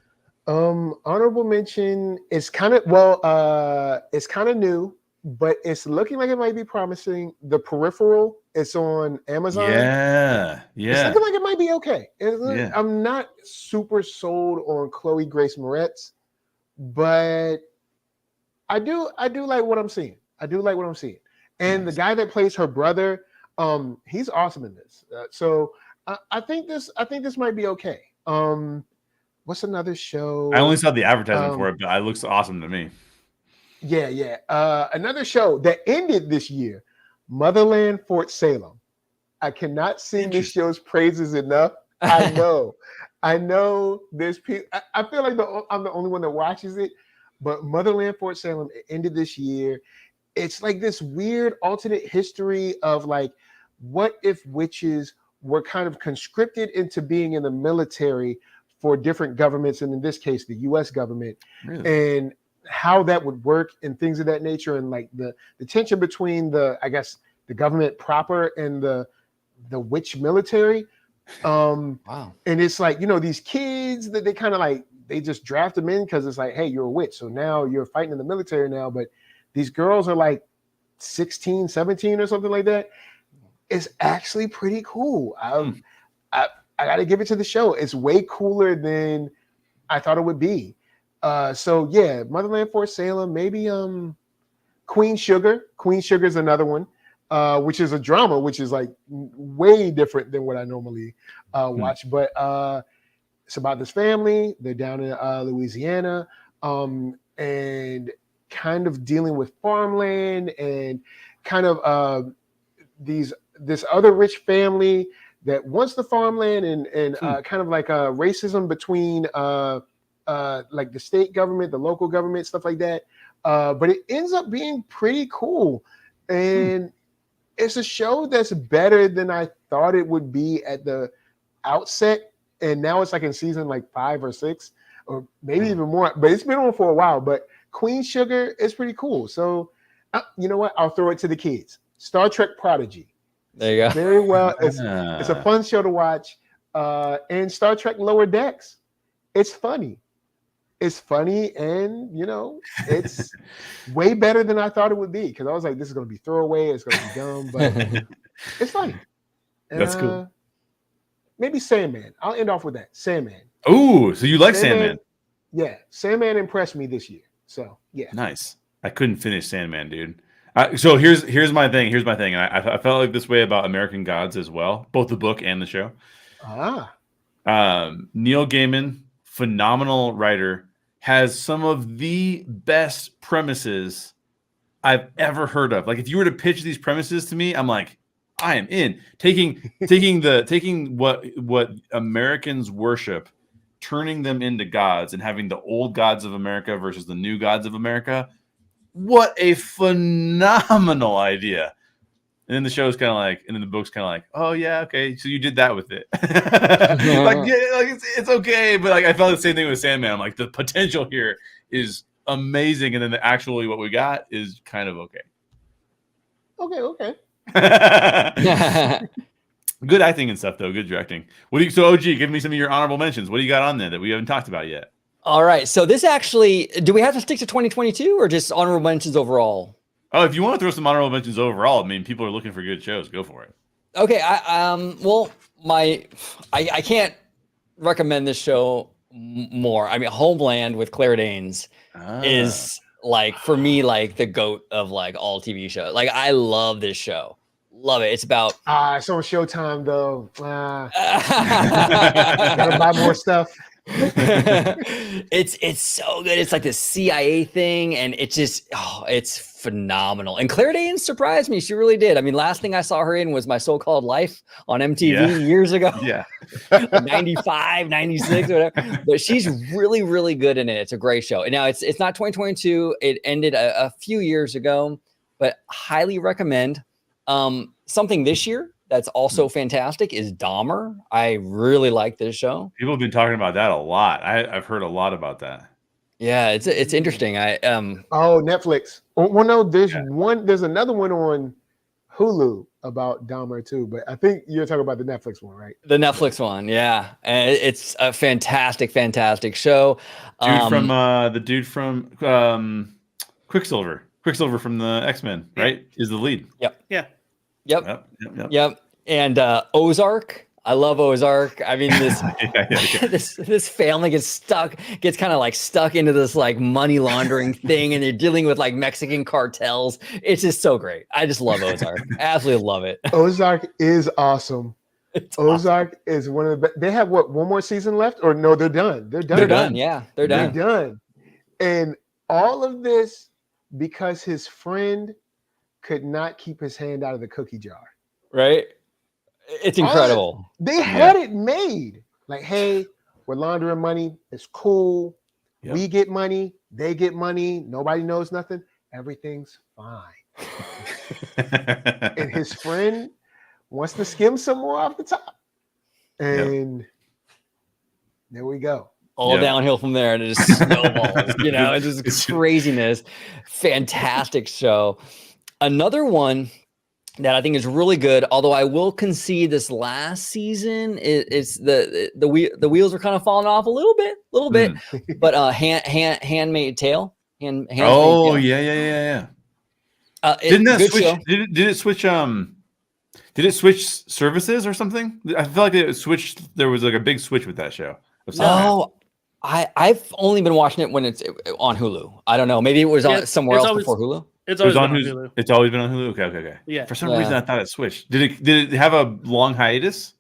[SPEAKER 2] Honorable mention is it's kind of new, but it's looking like it might be promising. The Peripheral. It's on Amazon.
[SPEAKER 1] Yeah.
[SPEAKER 2] It's looking like it might be okay. I'm not super sold on Chloe Grace Moretz, but I do like what I'm seeing. And the guy that plays her brother, he's awesome in this. So I think this might be okay. What's another show?
[SPEAKER 1] I only saw the advertisement for it, but it looks awesome to me.
[SPEAKER 2] Yeah. Another show that ended this year, Motherland Fort Salem. I cannot sing this show's praises enough. I know there's people. I feel like I'm the only one that watches it, but Motherland Fort Salem, it ended this year. It's like this weird alternate history of like, what if witches were kind of conscripted into being in the military for different governments, and in this case, the U.S. government, and how that would work and things of that nature, and like the tension between the government proper and the witch military.
[SPEAKER 3] Wow.
[SPEAKER 2] And it's like, these kids that they kind of like, they just draft them in because it's like, hey, you're a witch, so now you're fighting in the military now. But these girls are like 16, 17 or something like that. It's actually pretty cool. I got to give it to the show. It's way cooler than I thought it would be. So yeah, Motherland Fort Salem, maybe Queen Sugar. Queen Sugar is another one, which is a drama, which is like way different than what I normally watch. But it's about this family. They're down in Louisiana, and kind of dealing with farmland and kind of this other rich family that wants the farmland, and kind of like racism between like the state government, the local government, stuff like that. But it ends up being pretty cool. And it's a show that's better than I thought it would be at the outset. And now it's like in season like 5 or 6, or maybe even more. But it's been on for a while. But Queen Sugar is pretty cool. So you know what? I'll throw it to the kids. Star Trek Prodigy.
[SPEAKER 3] There you go.
[SPEAKER 2] Very well. It's a fun show to watch. And Star Trek Lower Decks. It's funny. And it's way better than I thought it would be, because I was like, this is going to be throwaway. It's going to be dumb, but it's funny. And,
[SPEAKER 1] that's cool.
[SPEAKER 2] Maybe Sandman. I'll end off with that. Sandman.
[SPEAKER 1] Oh, so you like Sandman?
[SPEAKER 2] Yeah, Sandman impressed me this year. So yeah,
[SPEAKER 1] nice. I couldn't finish Sandman, dude. So here's my thing. And I felt like this way about American Gods as well, both the book and the show. Neil Gaiman, phenomenal writer, has some of the best premises I've ever heard of. Like, if you were to pitch these premises to me, I'm like, I am in. Taking what Americans worship, turning them into gods, and having the old gods of America versus the new gods of America. What a phenomenal idea. And then the show's kind of like, and then the book's kind of like, oh yeah, okay, so you did that with it. It's okay, but like I felt the same thing with Sandman. I'm like, the potential here is amazing, and then actually what we got is kind of okay.
[SPEAKER 2] Okay.
[SPEAKER 1] Good acting and stuff though. Good directing. So OG, give me some of your honorable mentions. What do you got on there that we haven't talked about yet?
[SPEAKER 3] All right. So this actually, do we have to stick to 2022 or just honorable mentions overall?
[SPEAKER 1] Oh, if you want to throw some honorable mentions overall, I mean, people are looking for good shows. Go for it.
[SPEAKER 3] Okay. I can't recommend this show more. I mean, Homeland with Claire Danes is like, for me, like the GOAT of like all TV shows. Like, I love this show. Love it. It's about
[SPEAKER 2] it's on Showtime though. Gotta buy more stuff.
[SPEAKER 3] It's so good. It's like this CIA thing, and it's just it's phenomenal. And Claire Danes surprised me. She really did. I mean, last thing I saw her in was My So-Called Life on MTV years ago.
[SPEAKER 1] Yeah.
[SPEAKER 3] 95, 96, whatever. But she's really, really good in it. It's a great show. And now it's not 2022. It ended a few years ago, but highly recommend. Something this year that's also fantastic is Dahmer. I really like this show.
[SPEAKER 1] People have been talking about that a lot. I've heard a lot about that.
[SPEAKER 3] Yeah, it's interesting.
[SPEAKER 2] Netflix. Well, no, there's another one on Hulu about Dahmer too, but I think you're talking about the Netflix one, right?
[SPEAKER 3] The Netflix one, yeah, and it's a fantastic show.
[SPEAKER 1] The dude from Quicksilver from the X-Men, right? Is the lead.
[SPEAKER 3] Yep. And Ozark. I love Ozark. I mean, this family gets kind of like stuck into this like money laundering thing, and they're dealing with like Mexican cartels. It's just so great. I just love Ozark. Absolutely love it.
[SPEAKER 2] Ozark is awesome. Ozark is one of the best. They have one more season left, or no? They're done. They're done.
[SPEAKER 3] Yeah, they're done.
[SPEAKER 2] And all of this because his friend could not keep his hand out of the cookie jar.
[SPEAKER 3] Right. It's incredible.
[SPEAKER 2] They had it made. Like, hey, we're laundering money. It's cool. Yep. We get money. They get money. Nobody knows nothing. Everything's fine. And his friend wants to skim some more off the top. And there we go.
[SPEAKER 3] All downhill from there, and it just snowballs. It's just craziness. Fantastic show. Another one that I think is really good, although I will concede this last season it's the wheels are kind of falling off a little bit. But Handmaid's Tale.
[SPEAKER 1] Yeah. Didn't that switch?
[SPEAKER 3] Show.
[SPEAKER 1] Did it switch? Did it switch services or something? I feel like it switched. There was like a big switch with that show.
[SPEAKER 3] No, I've only been watching it when it's on Hulu. I don't know. Maybe it was on somewhere else before Hulu.
[SPEAKER 4] It's always been on Hulu.
[SPEAKER 1] It's always been on Hulu. Okay.
[SPEAKER 4] Yeah.
[SPEAKER 1] For some reason, I thought it switched. Did it have a long hiatus?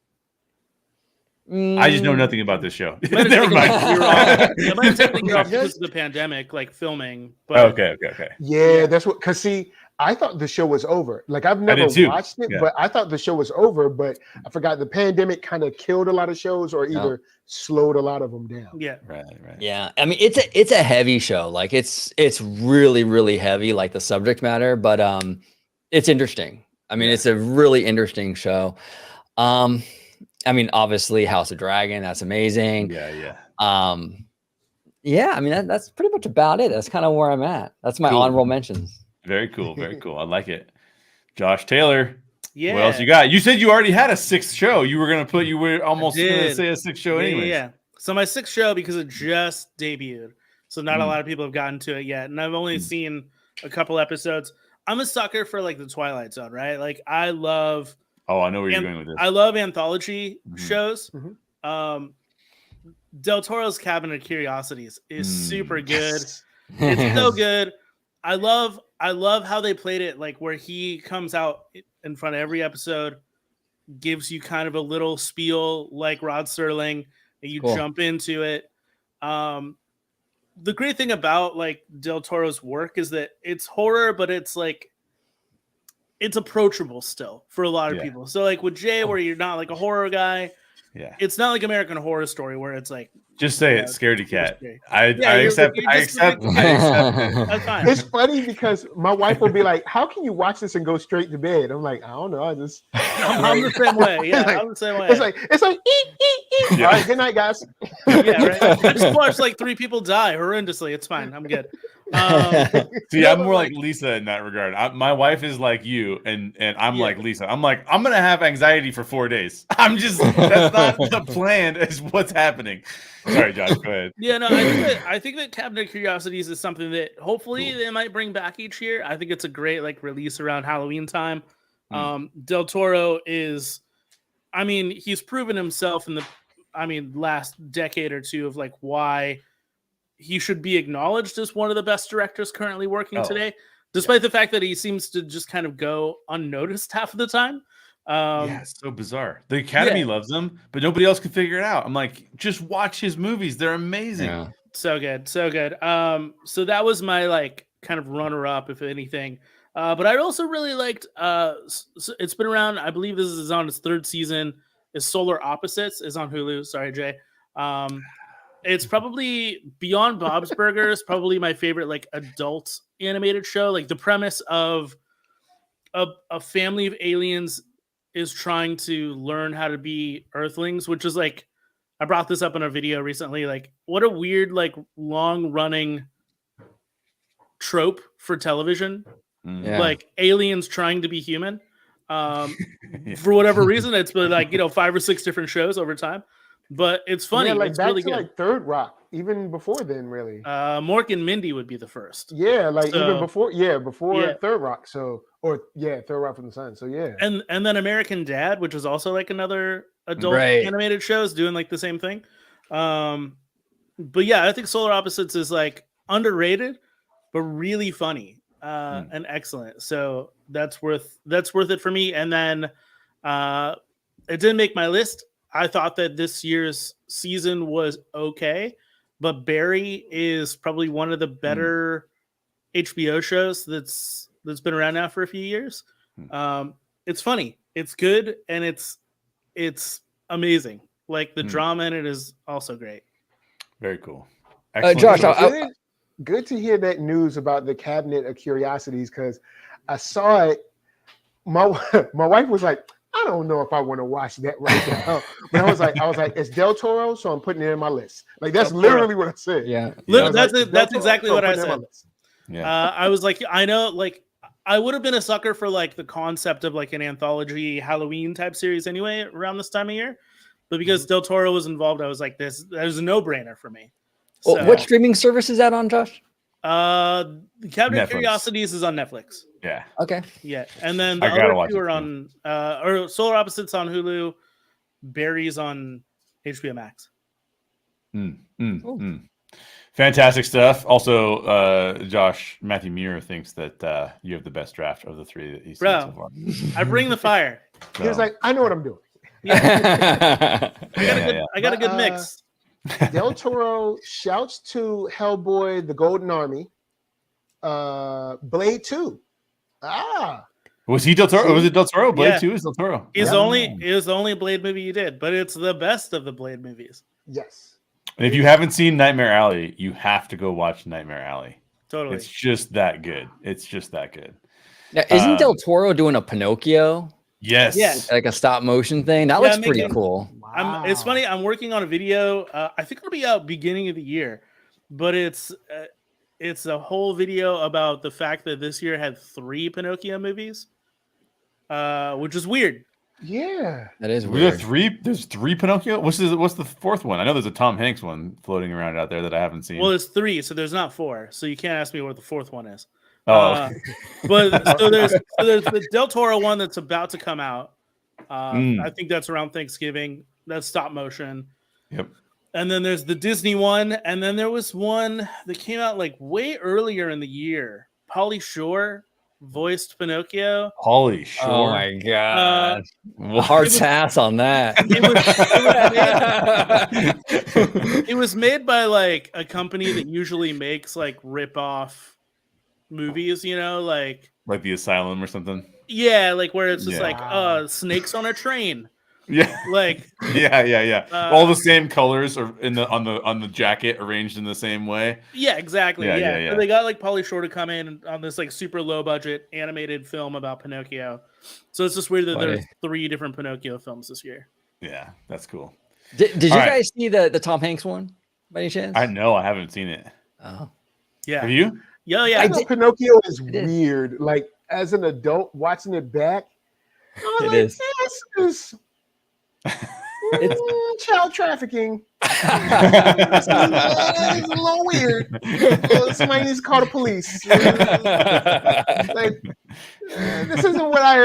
[SPEAKER 1] I just know nothing about this show. Never mind.
[SPEAKER 4] It might have taken off because of the pandemic, like filming. But
[SPEAKER 1] okay.
[SPEAKER 2] Yeah, that's what. Cause see, I thought the show was over. Like I've never watched it, but I thought the show was over. But I forgot the pandemic kind of killed a lot of shows, or either slowed a lot of them down.
[SPEAKER 4] Yeah,
[SPEAKER 1] right.
[SPEAKER 3] Yeah, I mean it's a heavy show. Like it's really heavy, like the subject matter, but it's interesting. I mean, it's a really interesting show. I mean, obviously House of Dragon, that's amazing.
[SPEAKER 1] Yeah.
[SPEAKER 3] I mean that's pretty much about it. That's kind of where I'm at. That's my honorable mentions.
[SPEAKER 1] Very cool. I like it. Josh Taylor.
[SPEAKER 4] Yeah.
[SPEAKER 1] What else you got? You said you already had a sixth show. You were almost going to say a sixth show anyway.
[SPEAKER 4] Yeah. So my sixth show, because it just debuted, so not a lot of people have gotten to it yet, and I've only seen a couple episodes. I'm a sucker for like the Twilight Zone, right? Like I love.
[SPEAKER 1] Oh, I know where you're going with this.
[SPEAKER 4] I love anthology shows. Del Toro's Cabinet of Curiosities is super good. It's so good. I love how they played it, like where he comes out in front of every episode, gives you kind of a little spiel like Rod Serling, and you jump into it. The great thing about like Del Toro's work is that it's horror, but it's like it's approachable still for a lot of people. So like with Jay, where you're not like a horror guy, it's not like American Horror Story where it's like
[SPEAKER 1] just say it, scaredy cat. I accept. I accept.
[SPEAKER 4] That's fine.
[SPEAKER 2] It's funny because my wife will be like, "How can you watch this and go straight to bed?" I'm like, "I don't know. I'm
[SPEAKER 4] the same way. Yeah, I'm the same way.
[SPEAKER 2] It's like eat. All right, good night, guys.
[SPEAKER 4] Yeah, right. I just watched like 3 people die horrendously. It's fine. I'm good.
[SPEAKER 1] See, I'm more like Lisa in that regard. My wife is like you, and I'm like Lisa. I'm like, I'm gonna have anxiety for 4 days. That's not the plan. Is what's happening. Sorry, Josh. Go ahead.
[SPEAKER 4] Yeah, no, I think that Cabinet of Curiosities is something that hopefully they might bring back each year. I think it's a great like release around Halloween time. Del Toro is, I mean, he's proven himself in the, last decade or two of like why he should be acknowledged as one of the best directors currently working today, despite the fact that he seems to just kind of go unnoticed half of the time.
[SPEAKER 1] It's so bizarre. The Academy loves him, but nobody else can figure it out. I'm like, just watch his movies. They're amazing.
[SPEAKER 3] Yeah.
[SPEAKER 4] So good. So that was my like kind of runner up, if anything. But I also really liked, it's been around, I believe this is on its 3rd season, is Solar Opposites, is on Hulu. Sorry, Jay. It's probably Beyond Bob's Burgers, probably my favorite like adult animated show. Like the premise of a family of aliens is trying to learn how to be Earthlings, which is like, I brought this up in a video recently. Like, what a weird, like, long running trope for television. Like aliens trying to be human. For whatever reason, it's been like 5 or 6 different shows over time, but it's funny.
[SPEAKER 2] Yeah, like
[SPEAKER 4] it's
[SPEAKER 2] back
[SPEAKER 4] really
[SPEAKER 2] to
[SPEAKER 4] good.
[SPEAKER 2] like Third Rock, even before then, really.
[SPEAKER 4] Mork and Mindy would be the first.
[SPEAKER 2] Yeah, like
[SPEAKER 4] So-
[SPEAKER 2] even before, before
[SPEAKER 4] Yeah.
[SPEAKER 2] Third Rock. So, Third Rock from the Sun. So yeah.
[SPEAKER 4] And then American Dad, which is also like another adult
[SPEAKER 3] Right.
[SPEAKER 4] animated show, is doing like the same thing. But yeah, I think Solar Opposites is like underrated, but really funny and excellent. So that's worth it for me. And then it didn't make my list. I thought that this year's season was okay, but Barry is probably one of the better HBO shows that's been around now for a few years. It's funny, it's good, and it's amazing. Like the drama in it is also great.
[SPEAKER 1] Very cool.
[SPEAKER 3] Josh,
[SPEAKER 2] Good to hear that news about the Cabinet of Curiosities, because I saw it. My wife was like, I don't know if I want to watch that right now. But I was like, it's Del Toro, so I'm putting it in my list. Like that's literally what I said.
[SPEAKER 3] Yeah.
[SPEAKER 4] That's exactly what I said.
[SPEAKER 1] Yeah.
[SPEAKER 4] I was like, I know, like I would have been a sucker for like the concept of like an anthology Halloween type series anyway around this time of year, but because Del Toro was involved, I was like, that was a no-brainer for me.
[SPEAKER 3] Well, what streaming service is that on, Josh?
[SPEAKER 4] The Cabinet of
[SPEAKER 1] Netflix.
[SPEAKER 4] Curiosities is on Netflix.
[SPEAKER 1] Yeah.
[SPEAKER 3] Okay.
[SPEAKER 4] Yeah, and then the
[SPEAKER 1] I gotta
[SPEAKER 4] other
[SPEAKER 1] watch
[SPEAKER 4] two
[SPEAKER 1] it
[SPEAKER 4] are on or Solar Opposites on Hulu, Barry's on HBO Max.
[SPEAKER 1] Fantastic stuff. Also, Josh, Matthew Muir thinks that you have the best draft of the 3 that he's seen so far.
[SPEAKER 4] I bring the fire.
[SPEAKER 2] He was like, I know what I'm doing.
[SPEAKER 4] I got a good mix.
[SPEAKER 2] Del Toro shouts to Hellboy, The Golden Army, Blade 2.
[SPEAKER 1] Was he Del Toro? Was it Del Toro? Blade
[SPEAKER 4] Yeah.
[SPEAKER 1] 2 is Del Toro.
[SPEAKER 4] It was the only Blade movie you did, but it's the best of the Blade movies.
[SPEAKER 2] Yes.
[SPEAKER 1] And if you haven't seen Nightmare Alley, you have to go watch Nightmare Alley.
[SPEAKER 4] Totally.
[SPEAKER 1] It's just that good.
[SPEAKER 3] Now, isn't Del Toro doing a Pinocchio?
[SPEAKER 1] Yes.
[SPEAKER 4] Yes.
[SPEAKER 3] Like a stop motion thing? That looks pretty cool.
[SPEAKER 4] It's funny. I'm working on a video. I think it'll be out beginning of the year, but it's a whole video about the fact that this year had 3 Pinocchio movies, which is weird.
[SPEAKER 2] Yeah.
[SPEAKER 3] That is weird.
[SPEAKER 1] There's 3 Pinocchio? What's the 4th one? I know there's a Tom Hanks one floating around out there that I haven't seen.
[SPEAKER 4] Well, there's 3, so there's not 4. So you can't ask me what the 4th one is.
[SPEAKER 1] Oh.
[SPEAKER 4] But so there's the Del Toro one that's about to come out. I think that's around Thanksgiving. That's stop motion.
[SPEAKER 1] Yep.
[SPEAKER 4] And then there's the Disney one, and then there was one that came out like way earlier in the year. Pauly Shore voiced Pinocchio.
[SPEAKER 1] Pauly Shore.
[SPEAKER 3] Oh my god! Hard pass on that.
[SPEAKER 4] It was made by like a company that usually makes like rip-off movies, like
[SPEAKER 1] The Asylum or something.
[SPEAKER 4] Yeah, like where it's just like snakes on a train.
[SPEAKER 1] Yeah.
[SPEAKER 4] Like
[SPEAKER 1] yeah. All the same colors are on the jacket arranged in the same way.
[SPEAKER 4] Yeah, exactly.
[SPEAKER 1] Yeah.
[SPEAKER 4] So they got like Pauly Shore to come in on this like super low budget animated film about Pinocchio. So it's just weird that there's 3 different Pinocchio films this year.
[SPEAKER 1] Yeah, that's cool.
[SPEAKER 3] Did you guys see the Tom Hanks one by any chance?
[SPEAKER 1] I know, I haven't seen it.
[SPEAKER 3] Oh.
[SPEAKER 4] Yeah.
[SPEAKER 1] Have you?
[SPEAKER 4] Yeah.
[SPEAKER 2] I know Pinocchio is weird. Like as an adult watching it back, this is it's child trafficking. It's a little weird. Somebody needs to call the police. Like, this isn't what I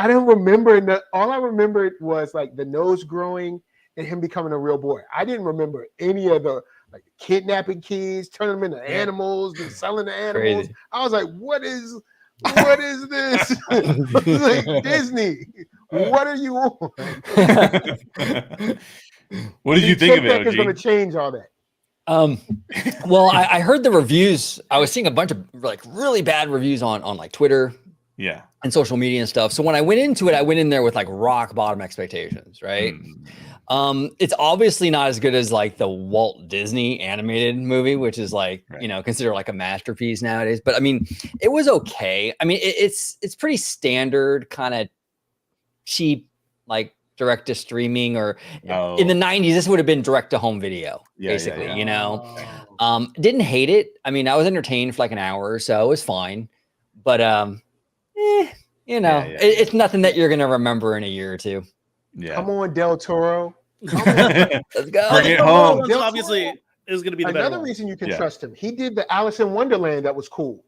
[SPEAKER 2] didn't remember. All I remembered was like the nose growing and him becoming a real boy. I didn't remember any of the like kidnapping kids, turning them into animals, and selling the animals. Crazy. I was like, what is this? Like Disney. What are you on?
[SPEAKER 1] What did you think of it?
[SPEAKER 2] Is going to change all that.
[SPEAKER 3] Well, I heard the reviews. I was seeing a bunch of like really bad reviews on like Twitter, and social media and stuff. So when I went into it, I went in there with like rock bottom expectations, right? It's obviously not as good as like the Walt Disney animated movie, which is like considered like a masterpiece nowadays. But I mean, it was okay. I mean, it's pretty standard, kind of cheap, like direct to streaming, or in the 90s, this would have been direct to home video, basically. Didn't hate it. I mean, I was entertained for like an hour or so. It was fine, but You know, it's nothing that you're gonna remember in a year or two.
[SPEAKER 1] Yeah.
[SPEAKER 2] Come on, Del Toro.
[SPEAKER 3] Let's go.
[SPEAKER 1] Bring it home.
[SPEAKER 4] Obviously, is going to be the
[SPEAKER 2] Another
[SPEAKER 4] better
[SPEAKER 2] reason you can trust him. He did the Alice in Wonderland. That was cool.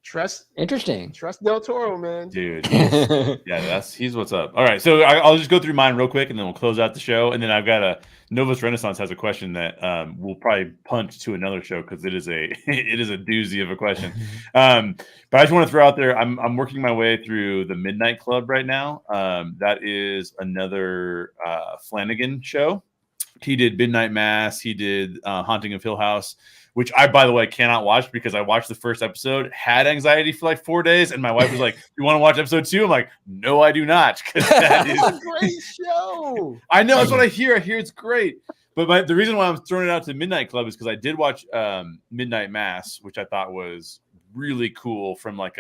[SPEAKER 2] Trust.
[SPEAKER 3] Interesting.
[SPEAKER 2] Trust Del Toro, man.
[SPEAKER 1] Dude. He's what's up. All right, so I'll just go through mine real quick, and then we'll close out the show. And then I've got Novus Renaissance has a question that we'll probably punt to another show because it is a doozy of a question. But I just want to throw out there, I'm working my way through the Midnight Club right now. That is another Flanagan show. He did Midnight Mass. He did Haunting of Hill House, which I, by the way, cannot watch because I watched the first episode, had anxiety for like 4 days, and my wife was like, "You want to watch episode 2?" I'm like, "No, I do not." Because that is
[SPEAKER 2] a great show.
[SPEAKER 1] I know, that's what I hear. I hear it's great. But the reason why I'm throwing it out to Midnight Club is because I did watch Midnight Mass, which I thought was really cool. From like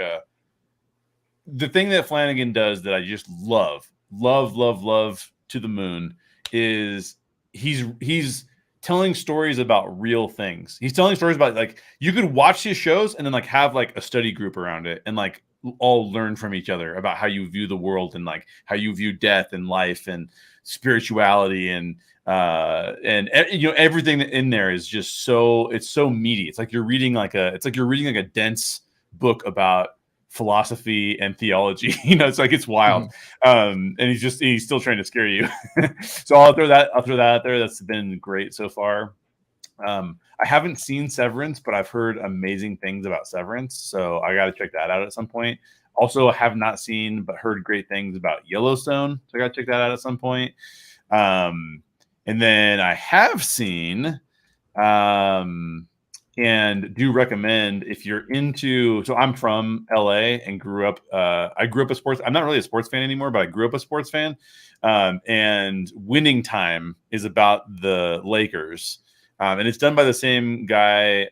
[SPEAKER 1] the thing that Flanagan does that I just love to the moon is he's telling stories about real things. He's telling stories about, like, you could watch his shows and then like have like a study group around it and like all learn from each other about how you view the world and like how you view death and life and spirituality and you know, everything in there is just it's so meaty. It's like you're reading like a dense book about philosophy and theology. You know, it's like, it's wild. And he's still trying to scare you. So I'll throw that out there. That's been great so far. I haven't seen Severance, but I've heard amazing things about Severance, so I got to check that out at some point. Also, I have not seen but heard great things about Yellowstone, so I got to check that out at some point. And then I have seen and do recommend, if you're into, so I'm from LA and grew up a sports, I'm not really a sports fan anymore, but I grew up a sports fan. And Winning Time is about the Lakers. And it's done by the same guy,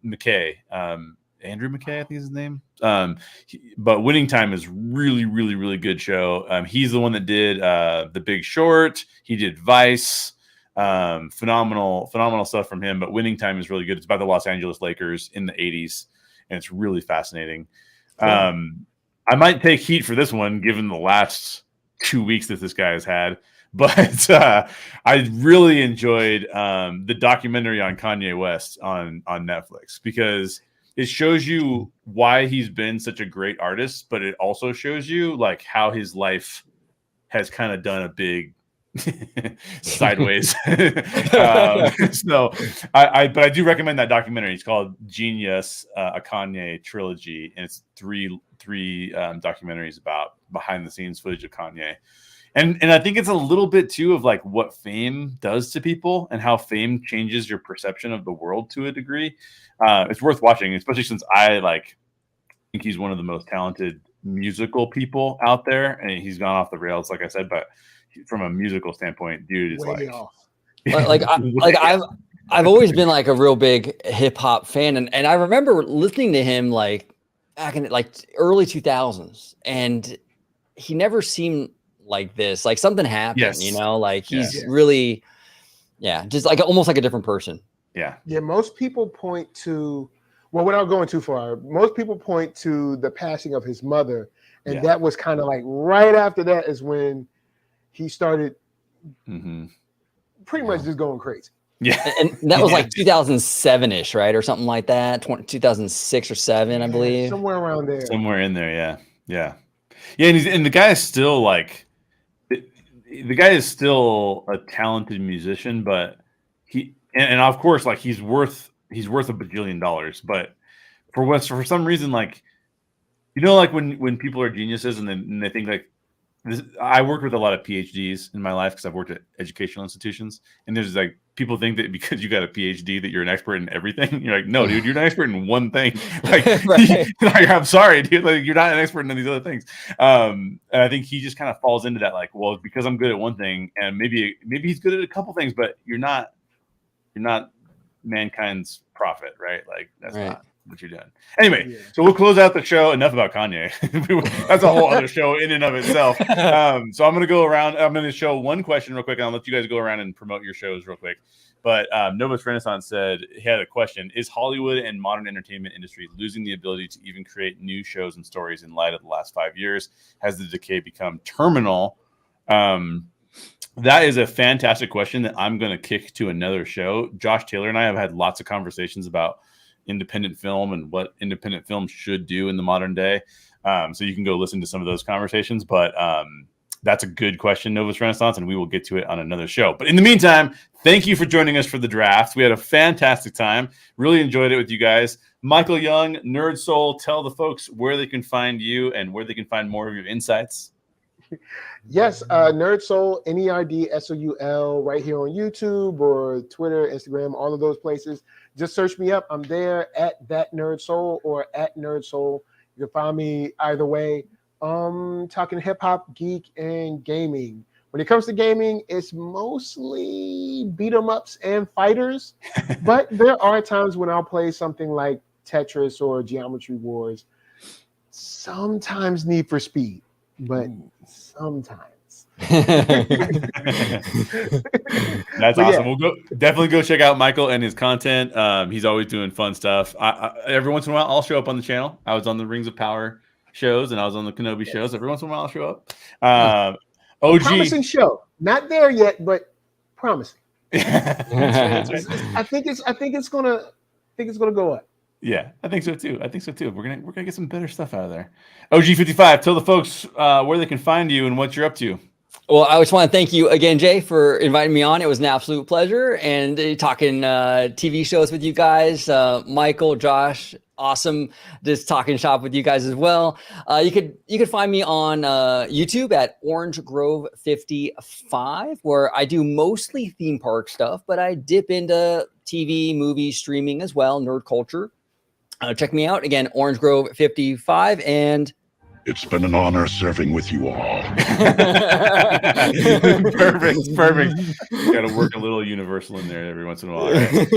[SPEAKER 1] McKay, Andrew McKay, I think is his name. But Winning Time is really, really, really good show. He's the one that did The Big Short. He did Vice. Phenomenal stuff from him. But Winning Time is really good. It's about the Los Angeles Lakers in the 80s, and it's really fascinating. I might take heat for this one given the last 2 weeks that this guy has had, but I really enjoyed the documentary on Kanye West on Netflix, because it shows you why he's been such a great artist, but it also shows you like how his life has kind of done a big sideways. So I do recommend that documentary. It's called Genius, a Kanye trilogy, and it's three documentaries about behind the scenes footage of Kanye. And I think it's a little bit too of like what fame does to people and how fame changes your perception of the world to a degree. It's worth watching, especially since I think he's one of the most talented musical people out there, and he's gone off the rails, like I said, but from a musical standpoint, dude is
[SPEAKER 3] I've always been like a real big hip hop fan, and I remember listening to him like back in like early 2000s, and he never seemed like this. Like something happened, you know, like he's really, just like almost like a different person.
[SPEAKER 2] Yeah. Most people point to, well, without going too far, most people point to the passing of his mother, and that was kind of like right after that is when he started pretty much just going crazy.
[SPEAKER 3] Yeah. And that was like 2007-ish, right? Or something like that. 2006 or 7, I believe.
[SPEAKER 2] Somewhere around there.
[SPEAKER 1] Somewhere in there, yeah. And the guy is still like, the guy is still a talented musician, but and of course, like he's worth $1 bajillion, but for some reason, like, you know, like when people are geniuses and they think like, I worked with a lot of PhDs in my life because I've worked at educational institutions, and there's like people think that because you got a PhD that you're an expert in everything. You're like, no, dude, you're an expert in one thing. Like, like, I'm sorry, dude, like you're not an expert in these other things. And I think he just kind of falls into that, like, well, because I'm good at one thing, and maybe he's good at a couple things, but you're not mankind's prophet, right? Like that's what you're doing. Anyway,
[SPEAKER 2] Yeah.
[SPEAKER 1] so we'll close out the show. Enough about Kanye. That's a whole other show in and of itself. So I'm going to go around. I'm going to show one question real quick, and I'll let you guys go around and promote your shows real quick. But Novus Renaissance said he had a question. Is Hollywood and modern entertainment industry losing the ability to even create new shows and stories in light of the last 5 years? Has the decay become terminal? That is a fantastic question that I'm going to kick to another show. Josh Taylor and I have had lots of conversations about independent film and what independent film should do in the modern day. So you can go listen to some of those conversations. But that's a good question, Novus Renaissance, and we will get to it on another show. But in the meantime, thank you for joining us for the draft. We had a fantastic time. Really enjoyed it with you guys. Michael Young, NERDSoul, tell the folks where they can find you and where they can find more of your insights.
[SPEAKER 2] Yes, NERDSoul, NERDSoul, right here on YouTube or Twitter, Instagram, all of those places. Just search me up. I'm there at that NERDSoul or at NERDSoul. You can find me either way. Talking hip hop, geek, and gaming. When it comes to gaming, it's mostly beat 'em ups and fighters, but there are times when I'll play something like Tetris or Geometry Wars. Sometimes Need for Speed, but sometimes.
[SPEAKER 1] That's awesome. Yeah. We'll definitely go check out Michael and his content. He's always doing fun stuff. Every once in a while, I'll show up on the channel. I was on the Rings of Power shows and I was on the Kenobi shows. Every once in a while, I'll show up. OG,
[SPEAKER 2] promising show. Not there yet, but promising. I think it's gonna go up.
[SPEAKER 1] Yeah, I think so too. We're gonna get some better stuff out of there. OG55, tell the folks where they can find you and what you're up to.
[SPEAKER 3] Well, I just want to thank you again, Jay, for inviting me on. It was an absolute pleasure, and talking TV shows with you guys. Michael, Josh, awesome, just talking shop with you guys as well. You could find me on YouTube at Orange Grove 55, where I do mostly theme park stuff, but I dip into TV, movie, streaming as well, nerd culture. Check me out again, Orange Grove 55, and
[SPEAKER 5] it's been an honor serving with you all.
[SPEAKER 1] Perfect. Got to work a little Universal in there every once in a while. Right?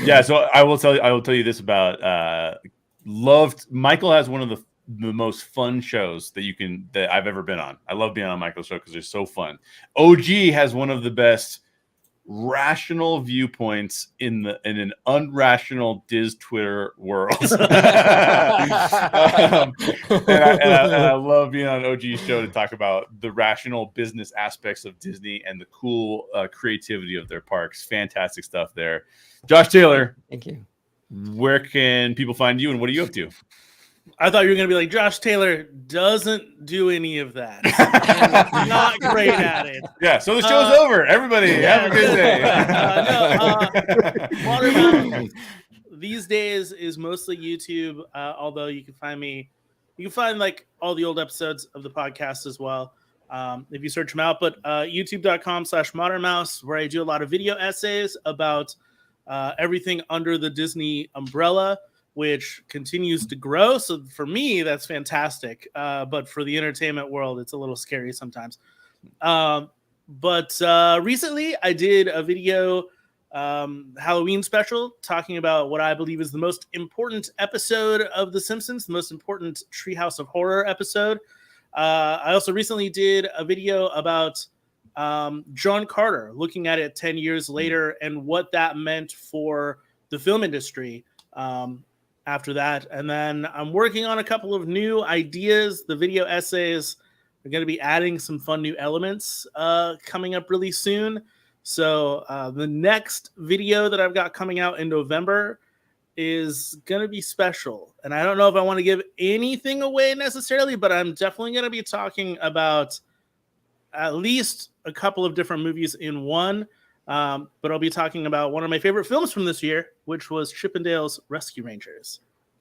[SPEAKER 1] Yeah, so I will tell you this about Michael has one of the most fun shows that I've ever been on. I love being on Michael's show because they're so fun. OG has one of the best rational viewpoints in an unrational Diz Twitter world. and I love being on OG's show to talk about the rational business aspects of Disney and the cool creativity of their parks. Fantastic stuff there. Josh Taylor,
[SPEAKER 3] thank you.
[SPEAKER 1] Where can people find you and what are you up to?
[SPEAKER 4] I thought you were going to be like, Josh Taylor doesn't do any of that. Not great at it.
[SPEAKER 1] Yeah, so the show's over. Everybody, have a good day.
[SPEAKER 4] Watermelon these days is mostly YouTube, although you can find like all the old episodes of the podcast as well if you search them out. But youtube.com/modernmouse, where I do a lot of video essays about everything under the Disney umbrella, which continues to grow. So for me, that's fantastic. But for the entertainment world, it's a little scary sometimes. But recently I did a video Halloween special talking about what I believe is the most important episode of The Simpsons, the most important Treehouse of Horror episode. I also recently did a video about John Carter, looking at it 10 years later and what that meant for the film industry. After that, and then I'm working on a couple of new ideas. The video essays are going to be adding some fun new elements coming up really soon. So the next video that I've got coming out in November is going to be special. And I don't know if I want to give anything away necessarily, but I'm definitely going to be talking about at least a couple of different movies in one. But I'll be talking about one of my favorite films from this year, which was Chippendale's Rescue Rangers.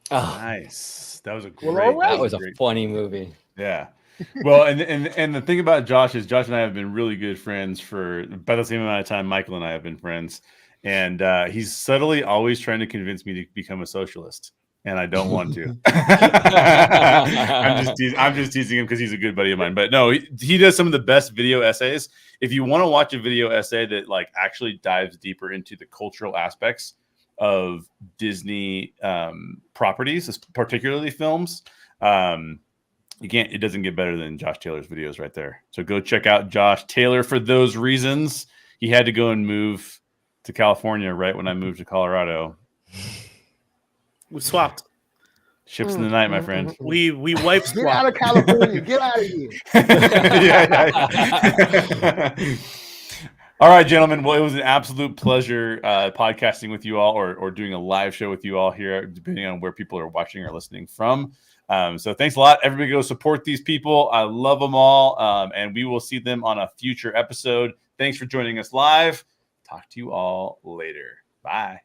[SPEAKER 1] Oh, nice. That was a great.
[SPEAKER 3] That was a funny movie.
[SPEAKER 1] Yeah. Well, and the thing about Josh is Josh and I have been really good friends for about the same amount of time Michael and I have been friends. And he's subtly always trying to convince me to become a socialist. And I don't want to. I'm just teasing him because he's a good buddy of mine. But no, he does some of the best video essays. If you want to watch a video essay that like actually dives deeper into the cultural aspects of Disney properties, particularly films. It doesn't get better than Josh Taylor's videos right there. So go check out Josh Taylor for those reasons. He had to go and move to California right when I moved to Colorado.
[SPEAKER 4] We swapped.
[SPEAKER 1] Ships in the night, my friend.
[SPEAKER 4] We wipe swap.
[SPEAKER 2] Get out of California. Get out of here.
[SPEAKER 1] Yeah. All right, gentlemen. Well, it was an absolute pleasure podcasting with you all or doing a live show with you all here, depending on where people are watching or listening from. So thanks a lot. Everybody go support these people. I love them all. And we will see them on a future episode. Thanks for joining us live. Talk to you all later. Bye.